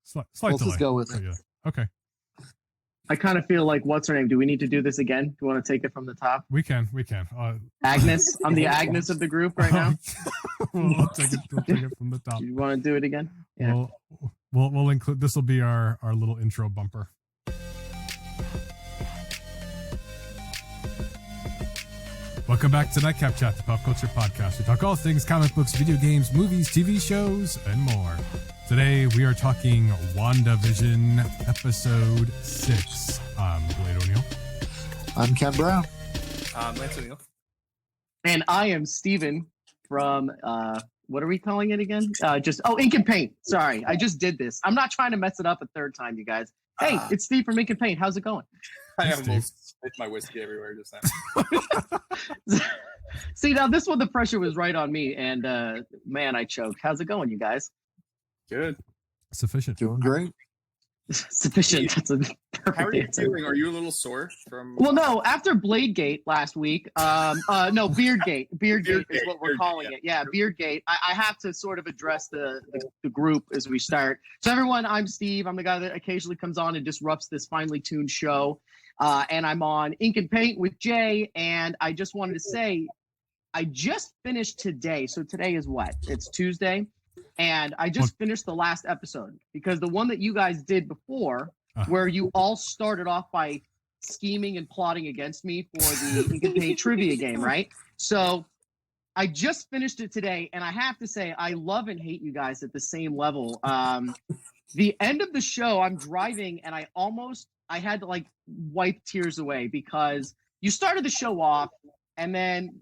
Slight Let's delay. just go with it. Yeah. Okay. I kind of feel like, what's her name? Do we need to do this again? Do you want to take it from the top? We can. Agnes. I'm the Agnes of the group right now. we'll take it from the top. Do you want to do it again? Yeah. We'll include, this will be our little intro bumper. Welcome back to Nightcap Chat, the pop culture podcast. We talk all things comic books, video games, movies, TV shows, and more. Today, we are talking WandaVision Episode 6. I'm Blade O'Neill. I'm Ken Brown. Lance O'Neill. And I am Steven from, what are we calling it again? Ink and Paint. Sorry, I just did this. I'm not trying to mess it up a third time, you guys. Hey, it's Steve from Ink and Paint. How's it going? I almost spit my whiskey everywhere just now. See, now this one, the pressure was right on me, and man, I choked. How's it going, you guys? Good. Sufficient. Doing great. Sufficient. That's a perfect How are you answer. feeling? Are you a little sore from? Well, no. After Bladegate last week, no, Beardgate. Beardgate is what we're Beardgate, calling it. Yeah, Beardgate. I have to sort of address the group as we start. So, everyone, I'm Steve. I'm the guy that occasionally comes on and disrupts this finely tuned show. And I'm on Ink and Paint with Jay. And I just wanted to say, I just finished today. So today is what? It's Tuesday. And I just finished the last episode because the one that you guys did before, where you all started off by scheming and plotting against me for the Ink and Paint trivia game, right? So I just finished it today. And I have to say, I love and hate you guys at the same level. The end of the show, I'm driving and I had to like wipe tears away because you started the show off and then,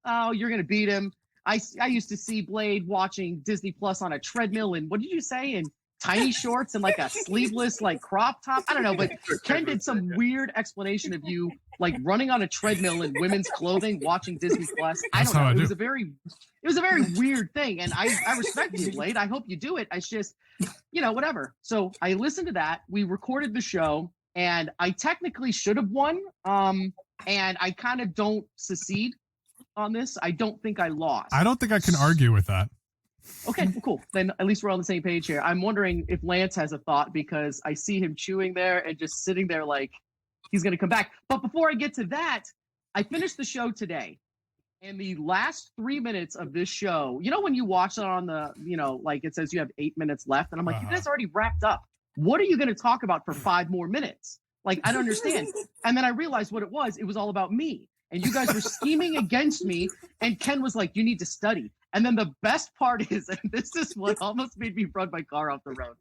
oh, you're going to beat him. I used to see Blade watching Disney Plus on a treadmill and what did you say? In tiny shorts and like a sleeveless like crop top. I don't know, but Ken did some weird explanation of you like running on a treadmill in women's clothing watching Disney Plus. I don't know. It was a very weird thing. And I respect you, Blade. I hope you do it. It's just, whatever. So I listened to that. We recorded the show and I technically should have won. And I kind of don't secede on this. I don't think I lost. I don't think I can argue with that. Okay, well, cool. Then at least we're on the same page here. I'm wondering if Lance has a thought because I see him chewing there and just sitting there like he's going to come back. But before I get to that, I finished the show today. And the last 3 minutes of this show, when you watch it on the, like it says you have 8 minutes left. And I'm like, you guys already wrapped up. What are you going to talk about for 5 more minutes? Like, I don't understand. And then I realized what it was. It was all about me. And you guys were scheming against me. And Ken was like, you need to study. And then the best part is, and this is what almost made me run my car off the road,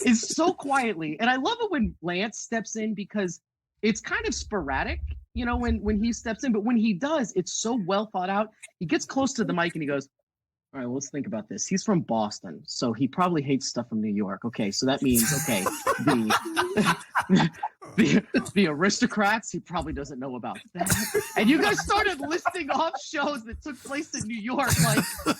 is so quietly. And I love it when Lance steps in because it's kind of sporadic, when he steps in. But when he does, it's so well thought out. He gets close to the mic and he goes, all right, well, let's think about this. He's from Boston, so he probably hates stuff from New York. Okay, so that means, the aristocrats, he probably doesn't know about that. And you guys started listing off shows that took place in New York.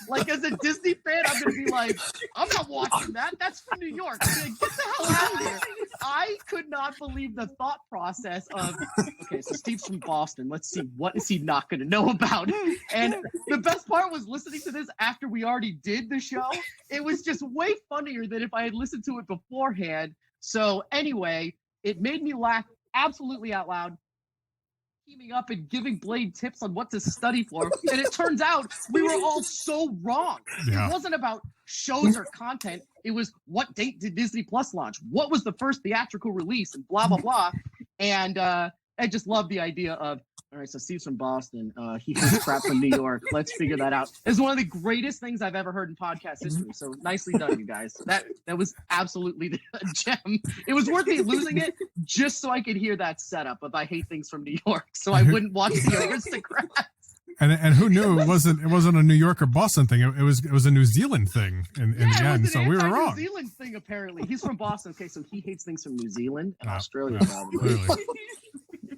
Like as a Disney fan, I'm going to be like, I'm not watching that. That's from New York. I'm like, get the hell out of here. I could not believe the thought process of, okay, so Steve's from Boston. Let's see, what is he not going to know about? And the best part was listening to this after we already did the show. It was just way funnier than if I had listened to it beforehand. So anyway, it made me laugh absolutely out loud, teaming up and giving Blade tips on what to study for. And it turns out we were all so wrong. Yeah. It wasn't about shows or content. It was what date did Disney Plus launch? What was the first theatrical release? And blah, blah, blah. And I just love the idea of, all right, so Steve's from Boston. He hates crap from New York. Let's figure that out. It's one of the greatest things I've ever heard in podcast history. So nicely done, you guys. That was absolutely a gem. It was worth me losing it just so I could hear that setup of I hate things from New York, so I wouldn't watch the aristocrats. And who knew it wasn't a New York or Boston thing. It was a New Zealand thing in the end. So we were wrong. New Zealand thing apparently. He's from Boston. Okay, so he hates things from New Zealand and Australia probably.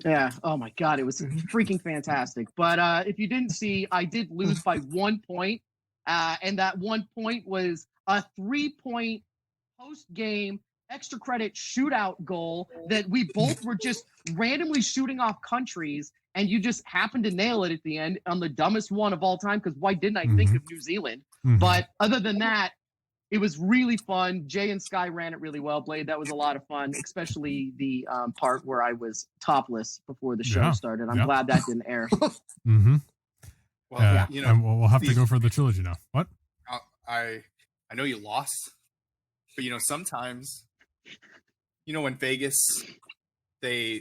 Yeah. Oh my God, it was freaking fantastic. But if you didn't see, I did lose by 1 point, and that 1 point was a 3-point post-game extra credit shootout goal that we both were just randomly shooting off countries, and you just happened to nail it at the end on the dumbest one of all time. Because why didn't I think of New Zealand? But other than that, It was really fun. Jay and Sky ran it really well. Blade, that was a lot of fun, especially the part where I was topless before the show started. I'm glad that didn't air. Mm-hmm. Well, and we'll have to go for the trilogy now. What? I know you lost, but sometimes, when Vegas, they're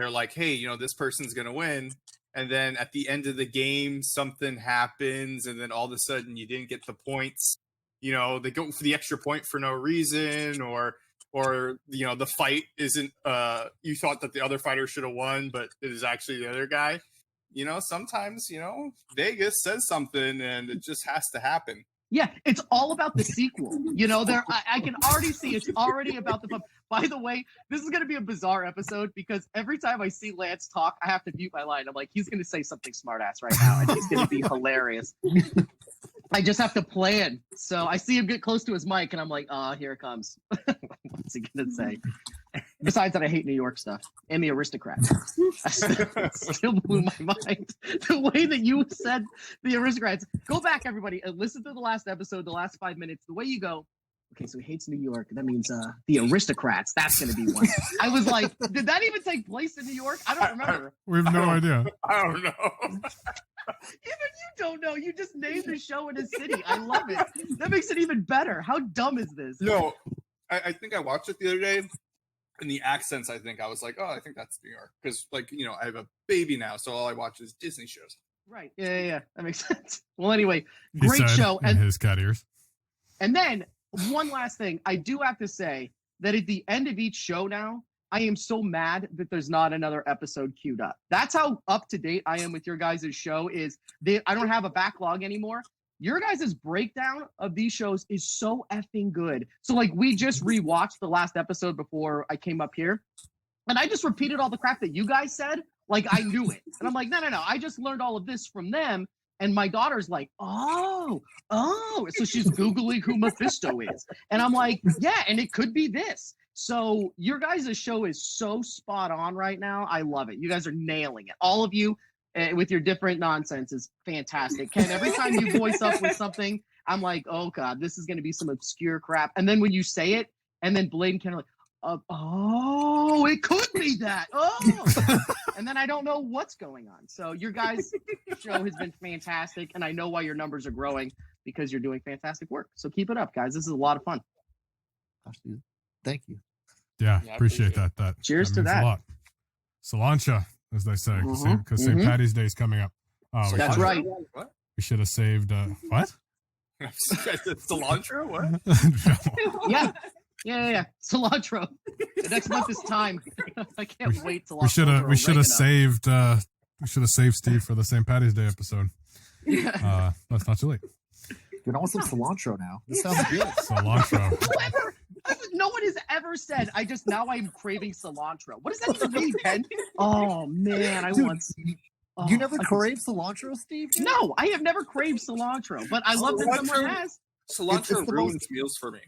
like, hey, this person's gonna win, and then at the end of the game something happens, and then all of a sudden you didn't get the points. They go for the extra point for no reason, or the fight isn't. You thought that the other fighter should have won, but it is actually the other guy. Sometimes Vegas says something, and it just has to happen. Yeah, it's all about the sequel. I can already see it's already about the fun. By the way, this is going to be a bizarre episode because every time I see Lance talk, I have to mute my line. I'm like, he's going to say something smart ass right now, and it's going to be hilarious. I just have to plan. So I see him get close to his mic, and I'm like, here it comes. What's he going to say? Besides that, I hate New York stuff and the aristocrats. Still blew my mind. The way that you said the aristocrats. Go back, everybody, and listen to the last episode, the last 5 minutes. The way you go, okay, so he hates New York. That means the aristocrats. That's going to be one. I was like, did that even take place in New York? I don't remember. We have no idea. I don't know. Even you don't know. You just named the show in a city. I love it. That makes it even better. How dumb is this? No, I think I watched it the other day. And the accents, I think I was like, I think that's New York. Because, I have a baby now, so all I watch is Disney shows. Right. Yeah. That makes sense. Well, anyway, He great said show. in his cat ears. And then one last thing. I do have to say that at the end of each show now, I am so mad that there's not another episode queued up. That's how up to date I am with your guys' show is I don't have a backlog anymore. Your guys' breakdown of these shows is so effing good. So, we just rewatched the last episode before I came up here, and I just repeated all the crap that you guys said, like I knew it. And I'm like, no. I just learned all of this from them. And my daughter's like, oh. So she's Googling who Mephisto is. And I'm like, yeah, and it could be this. So your guys' show is so spot on right now. I love it. You guys are nailing it. All of you. With your different nonsense is fantastic. Ken, every time you voice up with something, I'm like, oh God, this is going to be some obscure crap. And then when you say it, and then Blade and Ken are like, it could be that. And then I don't know what's going on. So your guys' show has been fantastic, and I know why your numbers are growing because you're doing fantastic work. So keep it up, guys. This is a lot of fun. Thank you. Yeah, appreciate that. Cheers that to that. A lot. Cilantro, as they say, because St. Patty's Day is coming up. That's right. What? We should have saved. What? Cilantro? What? No. Yeah. Cilantro. The next month is time. I can't wait till we should have saved. We should have saved Steve for the St. Patty's Day episode. That's not too late. Dude, I want some cilantro now. This sounds good. Cilantro. No one has ever said, I'm craving cilantro. What does that even mean, Ken? Oh, man, You never crave cilantro, Steve? No, I have never craved cilantro, but I love that someone has. Cilantro ruins meals for me.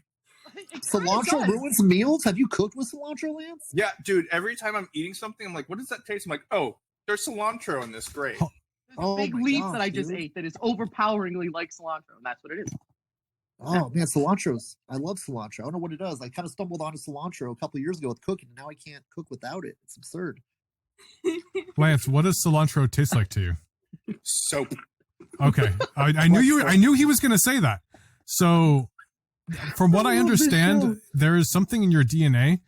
Cilantro ruins meals? Have you cooked with cilantro, Lance? Yeah, dude, every time I'm eating something, I'm like, what does that taste? I'm like, oh, there's cilantro in this. Great. There's a big leaf that I just ate that is overpoweringly like cilantro, and that's what it is. Oh man, I love cilantro. I don't know what it does. I kind of stumbled onto cilantro a couple of years ago with cooking, and now I can't cook without it. It's absurd. Lance, what does cilantro taste like to you? Soap. Okay, I knew he was going to say that. So, from what I understand, there is something in your DNA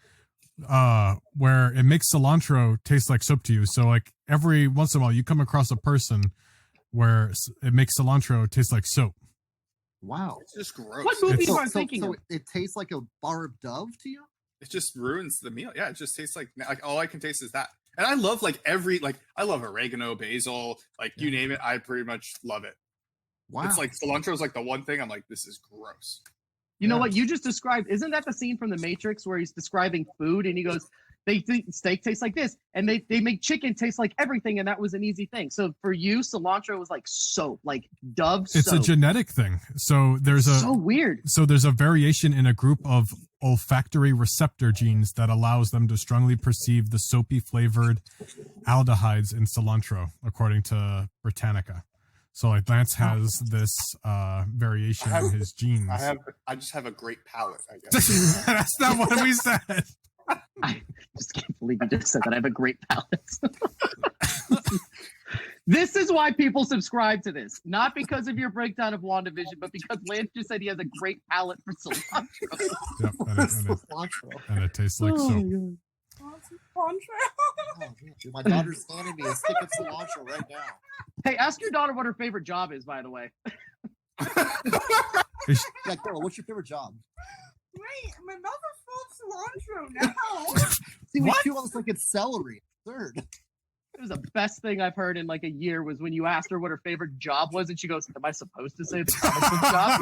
where it makes cilantro taste like soap to you. So, every once in a while, you come across a person where it makes cilantro taste like soap. Wow. It's just gross. What movie am I thinking of? It tastes like a bar of Dove to you? It just ruins the meal. Yeah, it just tastes like all I can taste is that. And I love I love oregano, basil, you name it. I pretty much love it. Wow. It's like cilantro is the one thing I'm like, this is gross. You know what you just described? Isn't that the scene from The Matrix where he's describing food and he goes, they think steak tastes like this, and they make chicken taste like everything, and that was an easy thing. So for you, cilantro was like soap, like Dove soap. It's a genetic thing. So so weird. So there's a variation in a group of olfactory-receptor genes that allows them to strongly perceive the soapy flavored aldehydes in cilantro, according to Britannica. So like Lance has this variation in his genes. I just have a great palate, I guess. That's not what we said. I just can't believe you just said that. I have a great palate. This is why people subscribe to this. Not because of your breakdown of WandaVision, but because Lance just said he has a great palate for cilantro. Yep, and it tastes like soap. Oh, dude, my daughter's handing me a stick of cilantro right now. Hey, ask your daughter what her favorite job is, by the way. Yeah, girl, what's your favorite job? Wait, my mouth is full of cilantro now. See, we chew on this like it's celery. Third. It was the best thing I've heard in like a year was when you asked her what her favorite job was, and she goes, "Am I supposed to say the comic book job?"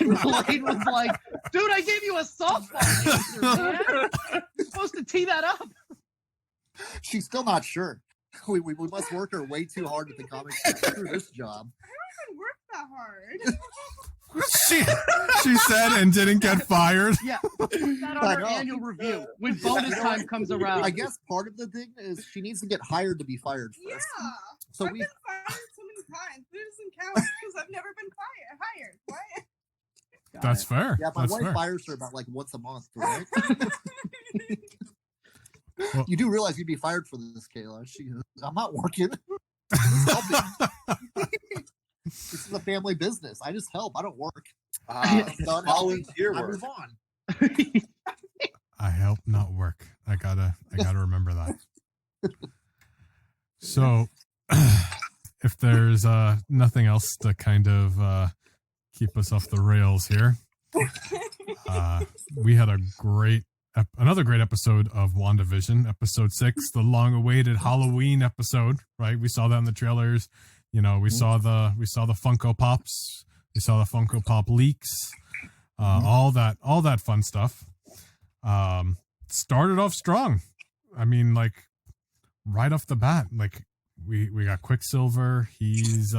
And Blade was like, "Dude, I gave you a softball answer, man. You're supposed to tee that up." She's still not sure. We must work her way too hard at the comics through this job. I don't even work that hard. She said and didn't get fired. Yeah, put that on her annual review when bonus time comes around. I guess part of the thing is she needs to get hired to be fired first. Yeah. So I've been fired so many times. It doesn't count because I've never been hired. What? That's fair. Yeah, my That's wife fair. fires her about like once a month, right? Well, You do realize you'd be fired for this, Kayla. She goes, I'm not working. This is a family business. I just help. I don't work. I'm done. Volunteer I work. move on. I help not work. I gotta remember that. So, if there's nothing else to kind of keep us off the rails here, we had another great episode of WandaVision, episode 6, the long-awaited Halloween episode. Right, we saw that in the trailers. You know, we saw the Funko Pops, we saw the Funko Pop leaks, all that fun stuff. Started off strong. I mean, like right off the bat, like we got Quicksilver. He's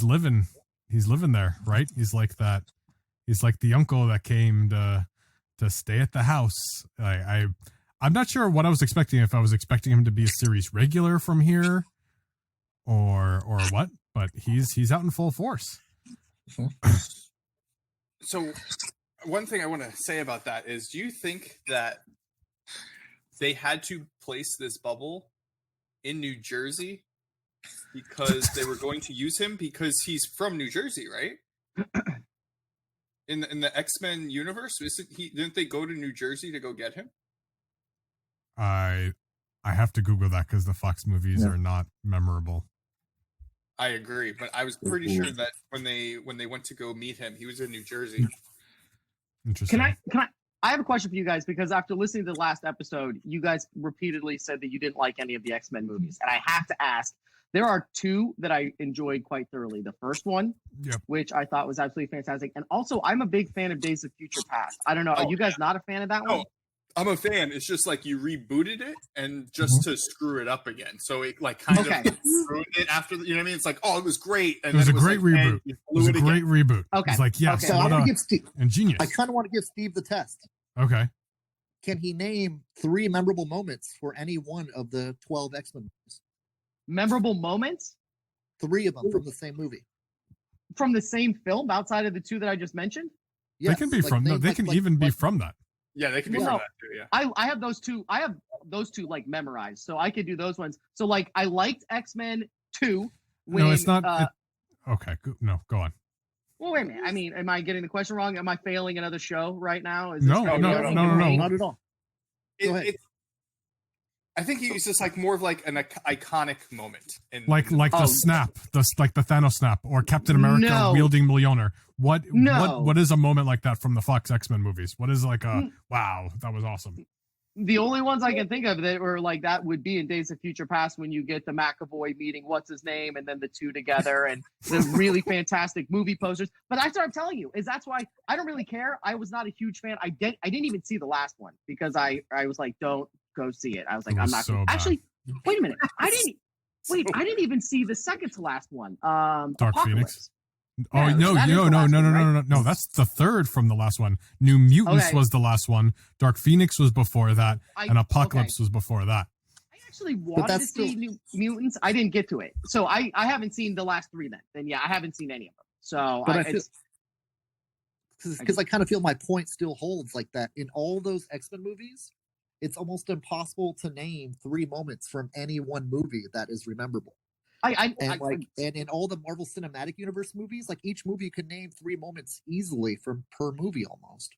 living there, right? He's like that. He's like the uncle that came to stay at the house. I'm not sure what I was expecting. If I was expecting him to be a series regular from here, or what, but he's out in full force. So one thing I want to say about that is, do you think that they had to place this bubble in New Jersey because they were going to use him because he's from New Jersey, right? In the X-Men universe, didn't they go to New Jersey to go get him? I have to Google that because the Fox movies are not memorable. I agree, but I was pretty sure that when they went to go meet him, he was in New Jersey. Interesting. Can I have a question for you guys, because after listening to the last episode, you guys repeatedly said that you didn't like any of the X-Men movies. And I have to ask, there are two that I enjoyed quite thoroughly. The first one, which I thought was absolutely fantastic. And also, I'm a big fan of Days of Future Past. I don't know. Are you guys not a fan of that one? I'm a fan. It's just like you rebooted it and just to screw it up again. So it like kind of ruined it after, you know what I mean? It's like, oh, it was great. And it was then a great reboot. It was a great reboot. Okay. It's like, yes, So I want to give Steve. ingenious. I kind of want to give Steve the test. Okay. Can he name 3 memorable moments for any one of the 12 X-Men movies? Memorable moments? 3 of them from the same movie. From the same film, outside of the 2 that I just mentioned? Yes, they can be from. They can even be from that. Yeah, they can be from that too. Yeah, I have those two. I have those two like memorized, so I could do those ones. So like, I liked X-Men 2. No, it's not. Okay, no, go on. Well, wait a minute. I mean, am I getting the question wrong? Am I failing another show right now? Is No, this no, not at all. Go ahead. I think he's just like more of like an iconic moment. Like the snap, like the Thanos snap, or Captain America wielding Mjolnir. What is a moment like that from the Fox X-Men movies? What is like a wow, that was awesome? The only ones I can think of that were like that would be in Days of Future Past, when you get the McAvoy meeting what's his name and then the 2 together, and the really fantastic movie posters. But that's what I'm telling you, is that's why I don't really care. I was not a huge fan. I didn't even see the last one because I was like, don't go see it. I was like, I'm not so actually. Wait a minute. I didn't even see the second to last one. Dark Apocalypse. Phoenix. Yeah, No. That's the third from the last one. New Mutants was the last one. Dark Phoenix was before that, and Apocalypse was before that. I actually wanted to that's see still- New Mutants. I didn't get to it, so I haven't seen the last 3. Then yeah, I haven't seen any of them. So But it's because I kind of feel my point still holds like that in all those X-Men movies. It's almost impossible to name 3 moments from any one movie that is rememberable. And in all the Marvel Cinematic Universe movies, like each movie you could name 3 moments easily from per movie almost.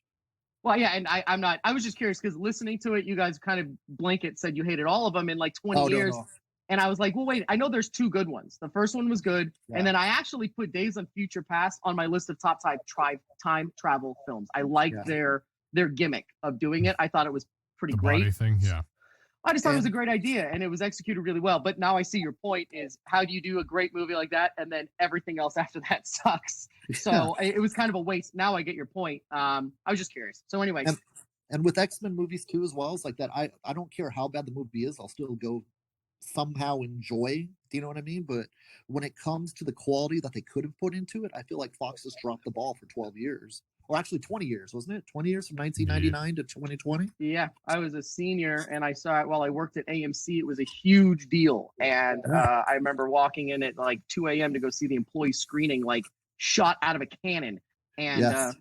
well, yeah, and I'm not. I was just curious because listening to it, you guys kind of blanket said you hated all of them in like 20 years. No. And I was like, well, wait, I know there's 2 good ones. The first one was good. Yeah. And then I actually put Days of Future Past on my list of top time travel films. I liked their gimmick of doing it. I thought it was pretty The great. body thing, yeah. I just thought it was a great idea and it was executed really well. But now I see your point is how do you do a great movie like that and then everything else after that sucks? So it was kind of a waste. Now I get your point. I was just curious. So anyway. And with X-Men movies too as well, it's like that. I don't care how bad the movie is, I'll still go somehow enjoy. Do you know what I mean? But when it comes to the quality that they could have put into it, I feel like Fox has dropped the ball for 12 years. Or actually 20 years, wasn't it? 20 years from 1999 to 2020? Yeah, I was a senior and I saw it while I worked at AMC. It was a huge deal. And I remember walking in at like 2 a.m. to go see the employee screening, like shot out of a cannon. And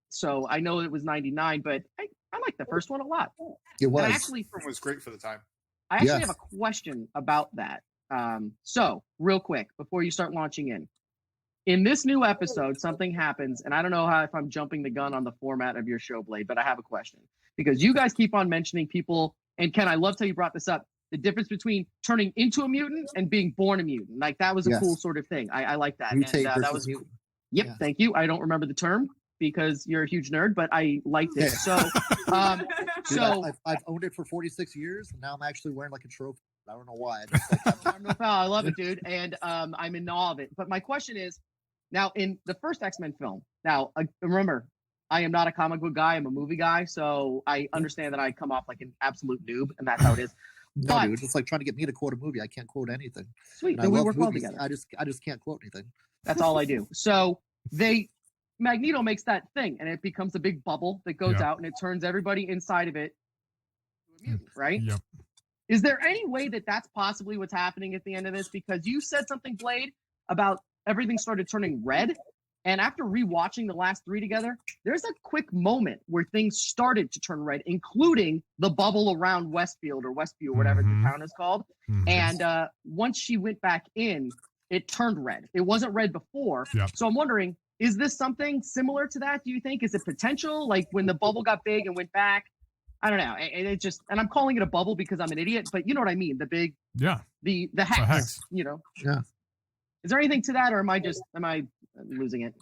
so I know it was 99, but I like the first one a lot. It was. And actually, It was great for the time. I actually have a question about that. So real quick, before you start launching in this new episode, something happens, and I don't know if I'm jumping the gun on the format of your show, Blade, but I have a question. Because you guys keep on mentioning people, and Ken, I loved how you brought this up, the difference between turning into a mutant and being born a mutant. Like, that was a cool sort of thing. I like that. Mutate And that was mutant. Yep, thank you. I don't remember the term because you're a huge nerd, but I liked it. So, Dude, I've owned it for 46 years, and now I'm actually wearing like a trophy. I don't know why. I love it, dude, and I'm in awe of it. But my question is, now in the first X-Men film, now remember, I am not a comic book guy. I'm a movie guy, so I understand that I come off like an absolute noob, and that's how it is. No, dude, it's just like trying to get me to quote a movie. I can't quote anything. Sweet, then we work well together. I just can't quote anything. That's all I do. So Magneto makes that thing, and it becomes a big bubble that goes out, and it turns everybody inside of it into a mutant, right? Yep. Is there any way that that's possibly what's happening at the end of this? Because you said something, Blade, about everything started turning red. And after rewatching the last 3 together, there's a quick moment where things started to turn red, including the bubble around Westfield or Westview, whatever the town is called. And once she went back in, it turned red. It wasn't red before. Yep. So I'm wondering, is this something similar to that? Do you think? Is it potential? Like when the bubble got big and went back? I don't know. And I'm calling it a bubble because I'm an idiot, but you know what I mean? The big, the hex, you know? Yeah. Is there anything to that, or am I losing it?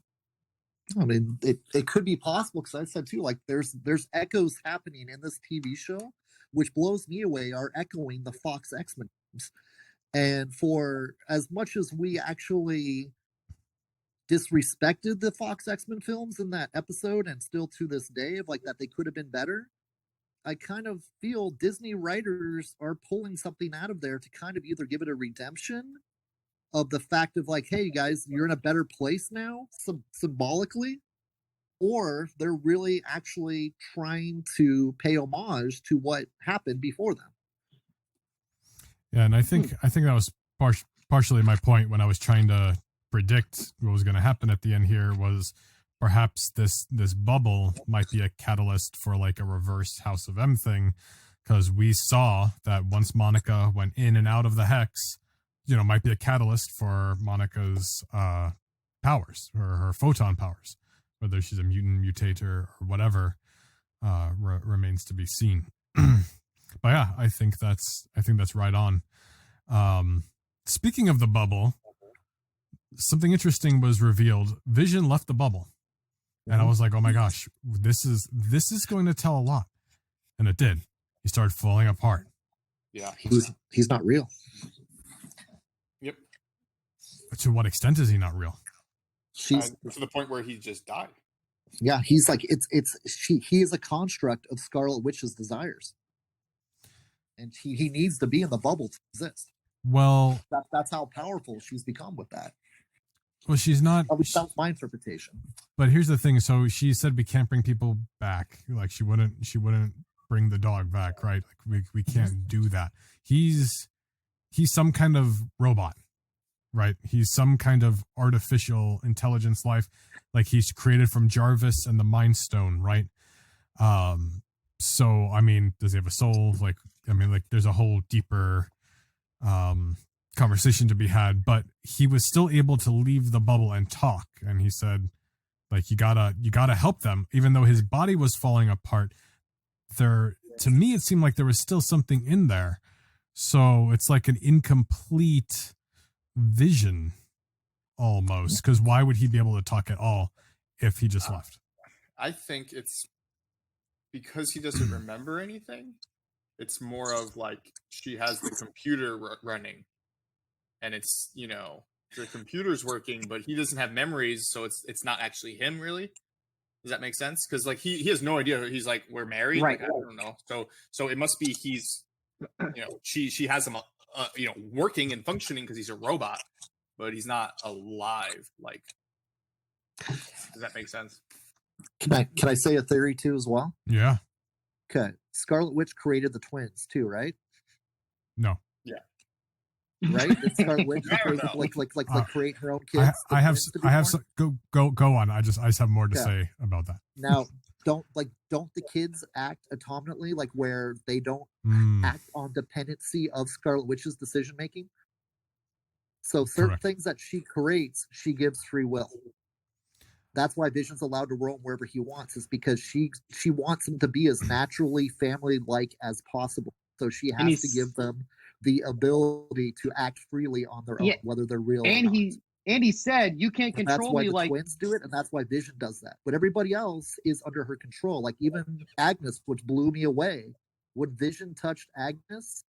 I mean, it could be possible because I said too, like there's echoes happening in this TV show, which blows me away, are echoing the Fox X-Men films. And for as much as we actually disrespected the Fox X-Men films in that episode, and still to this day of like that they could have been better, I kind of feel Disney writers are pulling something out of there to kind of either give it a redemption of the fact of like, hey guys, you're in a better place now, symbolically, or they're really actually trying to pay homage to what happened before them. Yeah, and I think that was partially my point when I was trying to predict what was going to happen at the end here, was perhaps this bubble might be a catalyst for like a reverse House of M thing, because we saw that once Monica went in and out of the hex, might be a catalyst for Monica's powers, or her photon powers, whether she's a mutant, mutator, or whatever, remains to be seen. But yeah, I think that's right on. Speaking of the bubble, something interesting was revealed. Vision left the bubble, and I was like, "Oh my gosh, this is going to tell a lot," and it did. He started falling apart. Yeah, he's not real. Yep. But to what extent is he not real? To the point where he just died. Yeah, he's like he is a construct of Scarlet Witch's desires, and he needs to be in the bubble to exist. Well, that's how powerful she's become with that. Well, she's not. That's my interpretation. But here's the thing. So she said we can't bring people back. Like she wouldn't bring the dog back, right? Like we can't do that. He's some kind of robot, right? He's some kind of artificial intelligence life, like he's created from Jarvis and the Mind Stone, right? So I mean, does he have a soul? Like, I mean, like there's a whole deeper conversation to be had, but he was still able to leave the bubble and talk. And he said, like, you gotta help them, even though his body was falling apart. To me, it seemed like there was still something in there. So it's like an incomplete vision almost, because why would he be able to talk at all if he just left? I think it's because he doesn't remember anything. It's more of like she has the computer running, and it's, you know, the computer's working, but he doesn't have memories, so it's not actually him, really. Does that make sense? Because like he has no idea. He's like, we're married, Right? Like, I don't know. So it must be he's, you know, she has him, you know, working and functioning because he's a robot, but he's not alive. Like, does that make sense? Can I say a theory too as well? Yeah. Okay. Scarlet Witch created the twins too, right? No. Right? Did Scarlet Witch create, like create her own kids? I have go on. I just have more to say about that. Now, don't the kids act autonomously, like where they don't act on dependency of Scarlet Witch's decision making? So certain things that she creates, she gives free will. That's why Vision's allowed to roam wherever he wants, is because she wants him to be as naturally family-like as possible. So she has to give them the ability to act freely on their own, whether they're real or not. He said, you can't control that's why me the like twins do it, and that's why Vision does that. But everybody else is under her control. Like even Agnes, which blew me away. When Vision touched Agnes,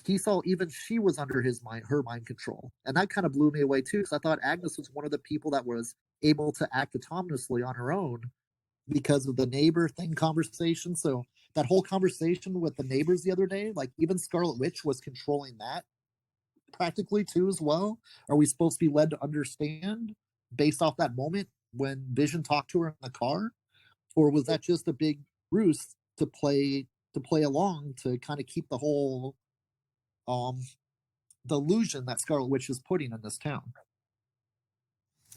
he saw even she was under her mind control. And that kind of blew me away too, because I thought Agnes was one of the people that was able to act autonomously on her own because of the neighbor thing conversation. So that whole conversation with the neighbors the other day, like even Scarlet Witch was controlling that practically too as well. Are we supposed to be led to understand based off that moment when Vision talked to her in the car? Or was that just a big ruse to play along to kind of keep the whole the illusion that Scarlet Witch is putting in this town?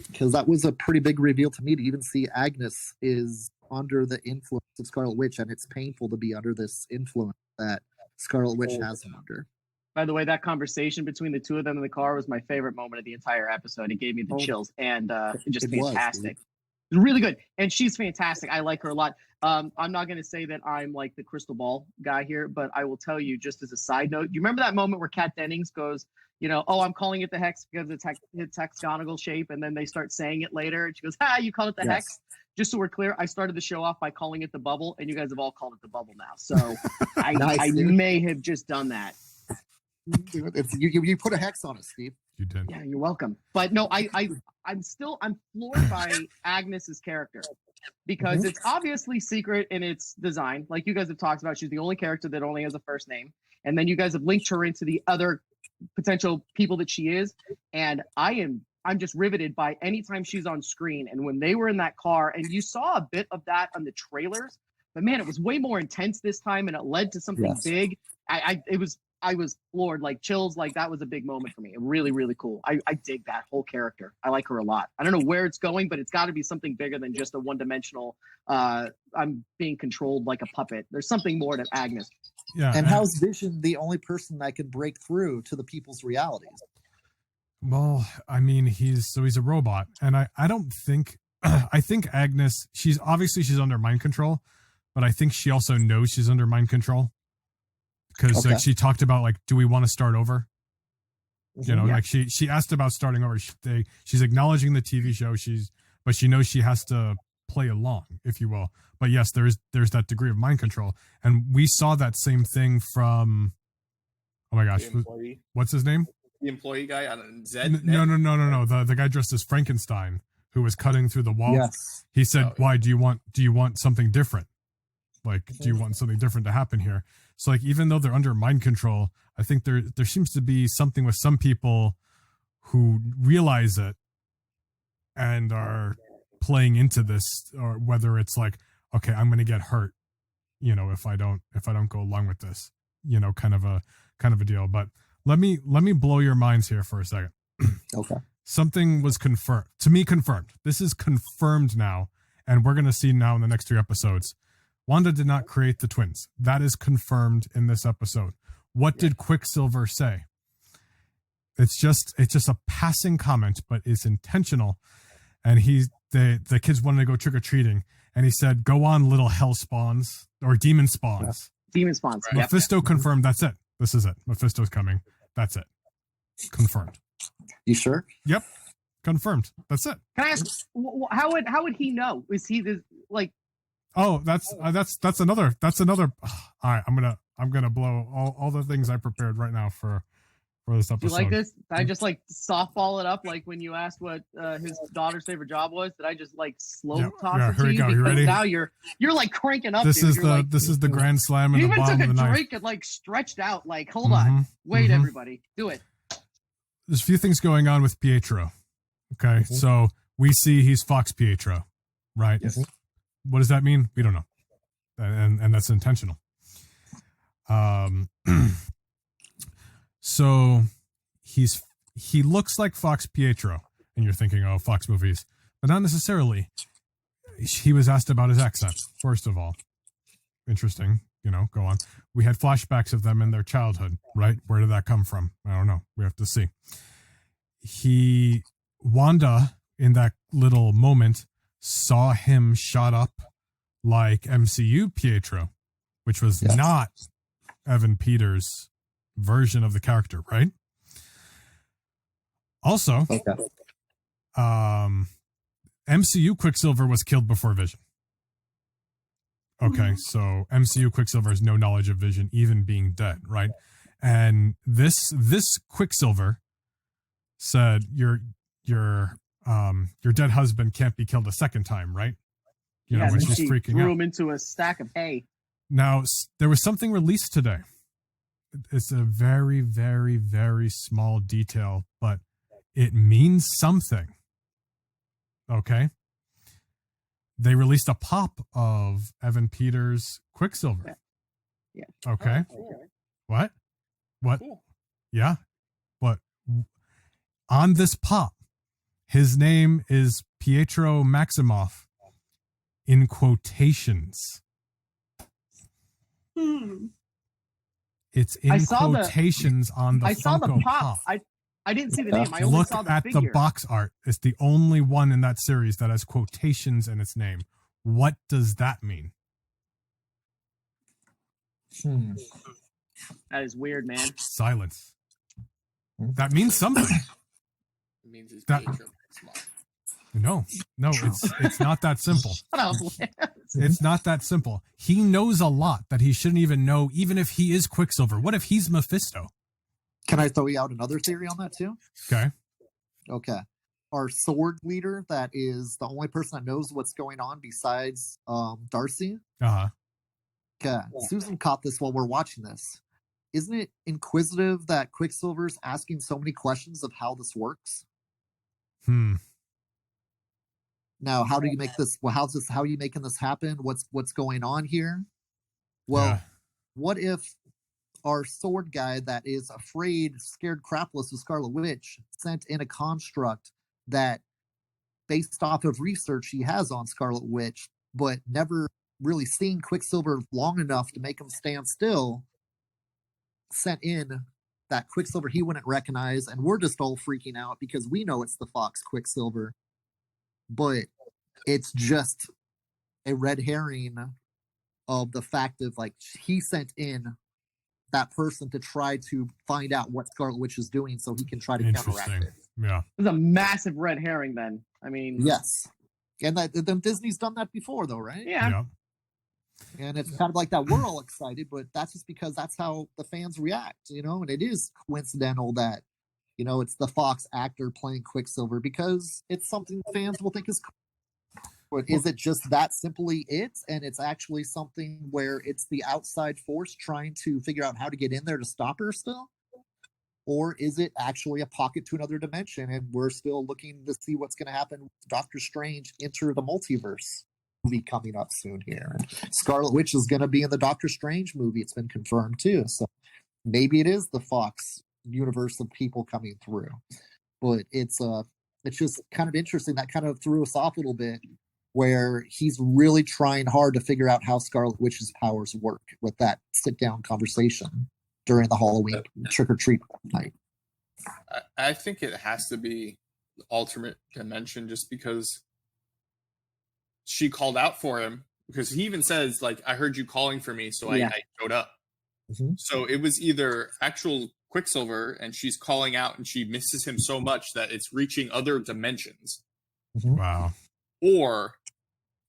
Because that was a pretty big reveal to me, to even see Agnes is under the influence of Scarlet Witch, and it's painful to be under this influence that Scarlet Witch has him under. By the way, that conversation between the two of them in the car was my favorite moment of the entire episode. It gave me the chills, and just fantastic. It was really good, and she's fantastic. I like her a lot. I'm not going to say that I'm like the crystal ball guy here, but I will tell you, just as a side note, you remember that moment where Kat Dennings goes, you know, oh, I'm calling it the hex because it's hexagonal shape, and then they start saying it later, and she goes, you call it the hex? Just so we're clear, I started the show off by calling it the bubble, and you guys have all called it the bubble now. So I may have just done that. You put a hex on it, Steve. You did. Yeah, you're welcome. But no, I'm floored by Agnes's character, because it's obviously secret in its design. Like you guys have talked about, she's the only character that only has a first name, and then you guys have linked her into the other potential people that she is, and I'm just riveted by anytime she's on screen. And when they were in that car, and you saw a bit of that on the trailers, but man, it was way more intense this time, and it led to something big. I was floored, like chills. Like that was a big moment for me. Really, really cool. I dig that whole character. I like her a lot. I don't know where it's going, but it's got to be something bigger than just a one-dimensional. I'm being controlled like a puppet. There's something more to Agnes. Yeah. And how's Vision the only person that can break through to the people's realities? Well, I mean, he's a robot, and I don't think I think Agnes, she's under mind control, but I think she also knows she's under mind control. Because like she talked about, like, do we want to start over? You know, like she asked about starting over. She's acknowledging the TV show. But she knows she has to play along, if you will. But yes, there's that degree of mind control, and we saw that same thing from. Oh my gosh, what's his name? The employee guy on Zed. No. The guy dressed as Frankenstein who was cutting through the wall. Yes. He said, "Why do you want something different? Like, do you want something different to happen here?" So like, even though they're under mind control, I think there seems to be something with some people who realize it and are playing into this, or whether it's like, okay, I'm going to get hurt if I don't go along with this, kind of a deal. But let me blow your minds here for a second. Okay. Something was confirmed. This is confirmed now, and we're going to see now in the next 3 episodes. Wanda did not create the twins. That is confirmed in this episode. What did Quicksilver say? It's just a passing comment, but it's intentional. And the kids wanted to go trick-or-treating, and he said, "Go on, little hell spawns," or demon spawns. Demon spawns. Right. Mephisto confirmed. That's it. This is it. Mephisto's coming. That's it. Confirmed. You sure? Yep. Confirmed. That's it. Can I ask, how would he know? Is he like? Oh, that's another. All right, I'm gonna blow all the things I prepared right now for this episode. Do you like this? Did I just like softball it up like when you asked what his daughter's favorite job was? Did I just like slow talk it here to we you? go. You Because ready? now you're like cranking up. This dude. is You're the grand slam in you the even bottom took of a the knife. drink and like stretched out. Like, hold on, wait, everybody, do it. There's a few things going on with Pietro. Okay, so we see he's Fox Pietro, right? Yes. What does that mean? We don't know, and that's intentional. So he looks like Fox Pietro, and you're thinking, oh, Fox movies, but not necessarily. He was asked about his accent, first of all. Interesting, go on. We had flashbacks of them in their childhood, right? Where did that come from? I don't know. We have to see. Wanda, in that little moment, saw him shot up like MCU Pietro, which was not Evan Peters' version of the character, right? Also, MCU Quicksilver was killed before Vision. Okay, so MCU Quicksilver has no knowledge of Vision even being dead, right? And this Quicksilver said your dead husband can't be killed a second time, right? When she's freaking threw out. him into a stack of hay. Now, there was something released today. It's a very, very, very small detail, but it means something. Okay? They released a pop of Evan Peters' Quicksilver. Yeah. Okay. Oh, cool. What? Cool. Yeah. But on this pop, his name is Pietro Maximoff in quotations. It's in quotations on the I saw the Funko pop. I didn't see the name. I only Look saw the at figure. the box art. It's the only one in that series that has quotations in its name. What does that mean? That is weird, man. Silence. That means something. It means it's That- Pietro Maximoff. No, it's not that simple. Shut up. It's not that simple. He knows a lot that he shouldn't even know, even if he is Quicksilver. What if he's Mephisto? Can I throw you out another theory on that too? Okay. Okay. Our sword leader, that is the only person that knows what's going on besides Darcy. Uh-huh. Okay. Susan caught this while we're watching this. Isn't it inquisitive that Quicksilver's asking so many questions of how this works? Now, how do you make this? Well, how are you making this happen? What's going on here? Well, what if our sword guy that is afraid, scared crapless of Scarlet Witch sent in a construct that, based off of research he has on Scarlet Witch, but never really seen Quicksilver long enough to make him stand still, sent in that Quicksilver he wouldn't recognize, and we're just all freaking out because we know it's the Fox Quicksilver, but it's just a red herring of the fact of like he sent in that person to try to find out what Scarlet Witch is doing so he can try to counteract Interesting. it. Yeah. It's a massive red herring then. I mean, Yes. And then Disney's done that before though, right? yeah. And it's kind of like that we're all excited, but that's just because that's how the fans react, and it is coincidental that, it's the Fox actor playing Quicksilver because it's something fans will think is cool. But is it just that simply it? And it's actually something where it's the outside force trying to figure out how to get in there to stop her still? Or is it actually a pocket to another dimension and we're still looking to see what's going to happen with Doctor Strange enter the multiverse? movie coming up soon here. And Scarlet Witch is going to be in the Doctor Strange movie. It's been confirmed too. So maybe it is the Fox universe of people coming through. But it's just kind of interesting. That kind of threw us off a little bit, where he's really trying hard to figure out how Scarlet Witch's powers work with that sit-down conversation during the Halloween trick-or-treat night. I think it has to be the alternate dimension, just because she called out for him, because he even says, like, I heard you calling for me, so I showed up. Mm-hmm. So it was either actual Quicksilver and she's calling out and she misses him so much that it's reaching other dimensions. Mm-hmm. Wow. Or,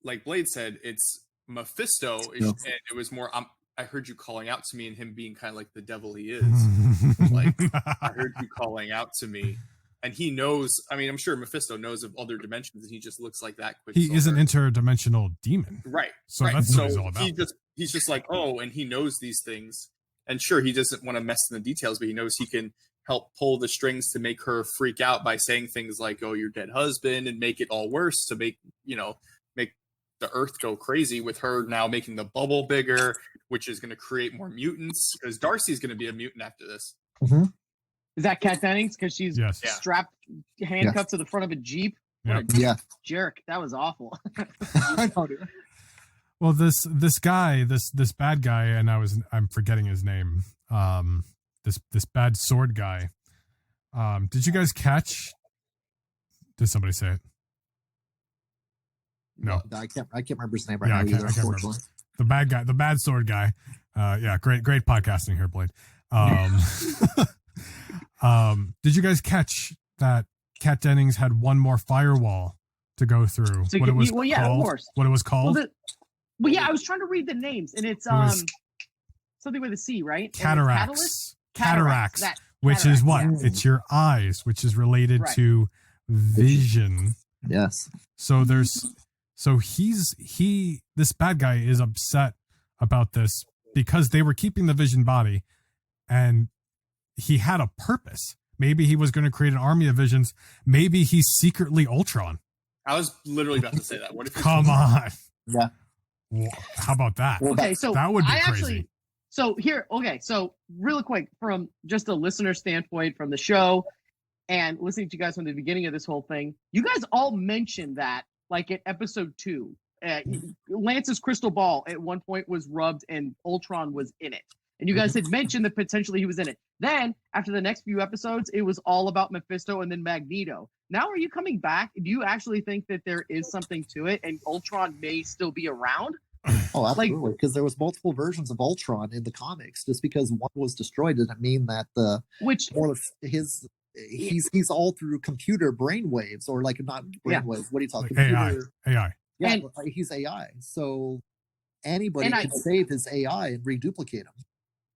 like Blade said, it's Mephisto, Yeah. and it was more, I heard you calling out to me, and him being kind of like the devil he is. Like, I heard you calling out to me. And he knows, I mean, I'm sure Mephisto knows of other dimensions, and he just looks like that Quicksilver. He is an interdimensional demon. Right. So right. that's what he's all about. He's just like, oh, and he knows these things. And sure, he doesn't want to mess in the details, but he knows he can help pull the strings to make her freak out by saying things like, oh, your dead husband, and make it all worse to make the earth go crazy, with her now making the bubble bigger, which is going to create more mutants, because Darcy's going to be a mutant after this. Mm-hmm. Is that Kat Dennings? Because she's strapped, handcuffed to the front of a Jeep? Yep. Yeah. Jerk. That was awful. I know, dude. Well, this guy, this bad guy, and I'm forgetting his name. This bad sword guy. Did you guys catch? Did somebody say it? No, I can't remember his name right Yeah, now I can't either, remember. unfortunately. The bad guy, the bad sword guy. Yeah, great podcasting here, Blade. Did you guys catch that Kat Dennings had one more firewall to go through? So what it was of called? course. What it was called? Well, I was trying to read the names, and it's was something with a C, right? Cataracts. Cataracts. Which is what? Yes. It's your eyes, which is related Right. to vision. Yes. So this bad guy is upset about this because they were keeping the vision body, and he had a purpose. Maybe he was going to create an army of visions. Maybe he's secretly Ultron. I was literally about to say that. What if? Come on. Yeah. Well, how about that? Well, Okay, so that would be I crazy. actually, so here, okay, so really quick, from just a listener standpoint from the show and listening to you guys from the beginning of this whole thing, you guys all mentioned that, like at episode 2, Lance's crystal ball at one point was rubbed and Ultron was in it. And you guys had mentioned that potentially he was in it. Then, after the next few episodes, it was all about Mephisto and then Magneto. Now, are you coming back? Do you actually think that there is something to it and Ultron may still be around? Oh, absolutely. Because there was multiple versions of Ultron in the comics. Just because one was destroyed doesn't mean that he's all through computer brainwaves, or like not brainwaves. What do you talk? Like Computer AI. Yeah, And- he's AI. So anybody And can save his AI and reduplicate him.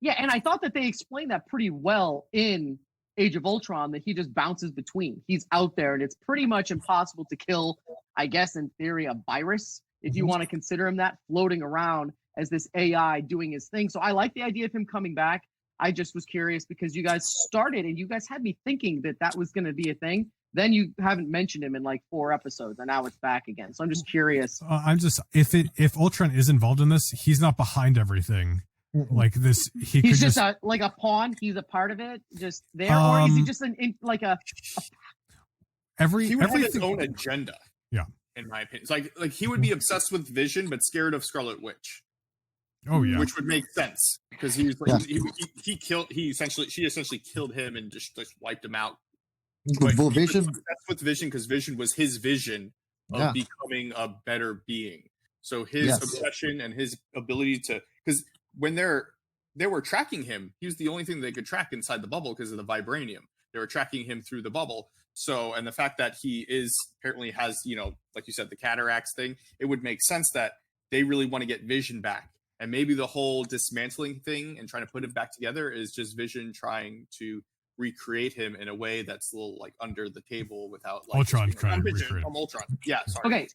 Yeah, and I thought that they explained that pretty well in Age of Ultron, that he just bounces between. He's out there, and it's pretty much impossible to kill, I guess, in theory, a virus, if you want to consider him that, floating around as this AI doing his thing. So I like the idea of him coming back. I just was curious because you guys started, and you guys had me thinking that that was going to be a thing. Then you haven't mentioned him in like 4 episodes, and now it's back again. So I'm just curious. If Ultron is involved in this, he's not behind everything. Like this, He's could just like a pawn. He's a part of it, just there, or is he just he would have his own agenda. Yeah, in my opinion, it's like he would be obsessed with Vision but scared of Scarlet Witch. Oh yeah, which would make sense because he was like, she essentially killed him and just wiped him out. But Well, Vision. That's with Vision, because Vision was his vision of becoming a better being. So his obsession and his ability to, because when they were tracking him, he was the only thing they could track inside the bubble because of the vibranium. They were tracking him through the bubble. So, and the fact that he apparently has, like you said, the cataracts thing, it would make sense that they really want to get Vision back. And maybe the whole dismantling thing and trying to put him back together is just Vision trying to recreate him in a way that's a little like under the table without like Ultron trying to recreate him. from Ultron. Yeah, sorry. Okay,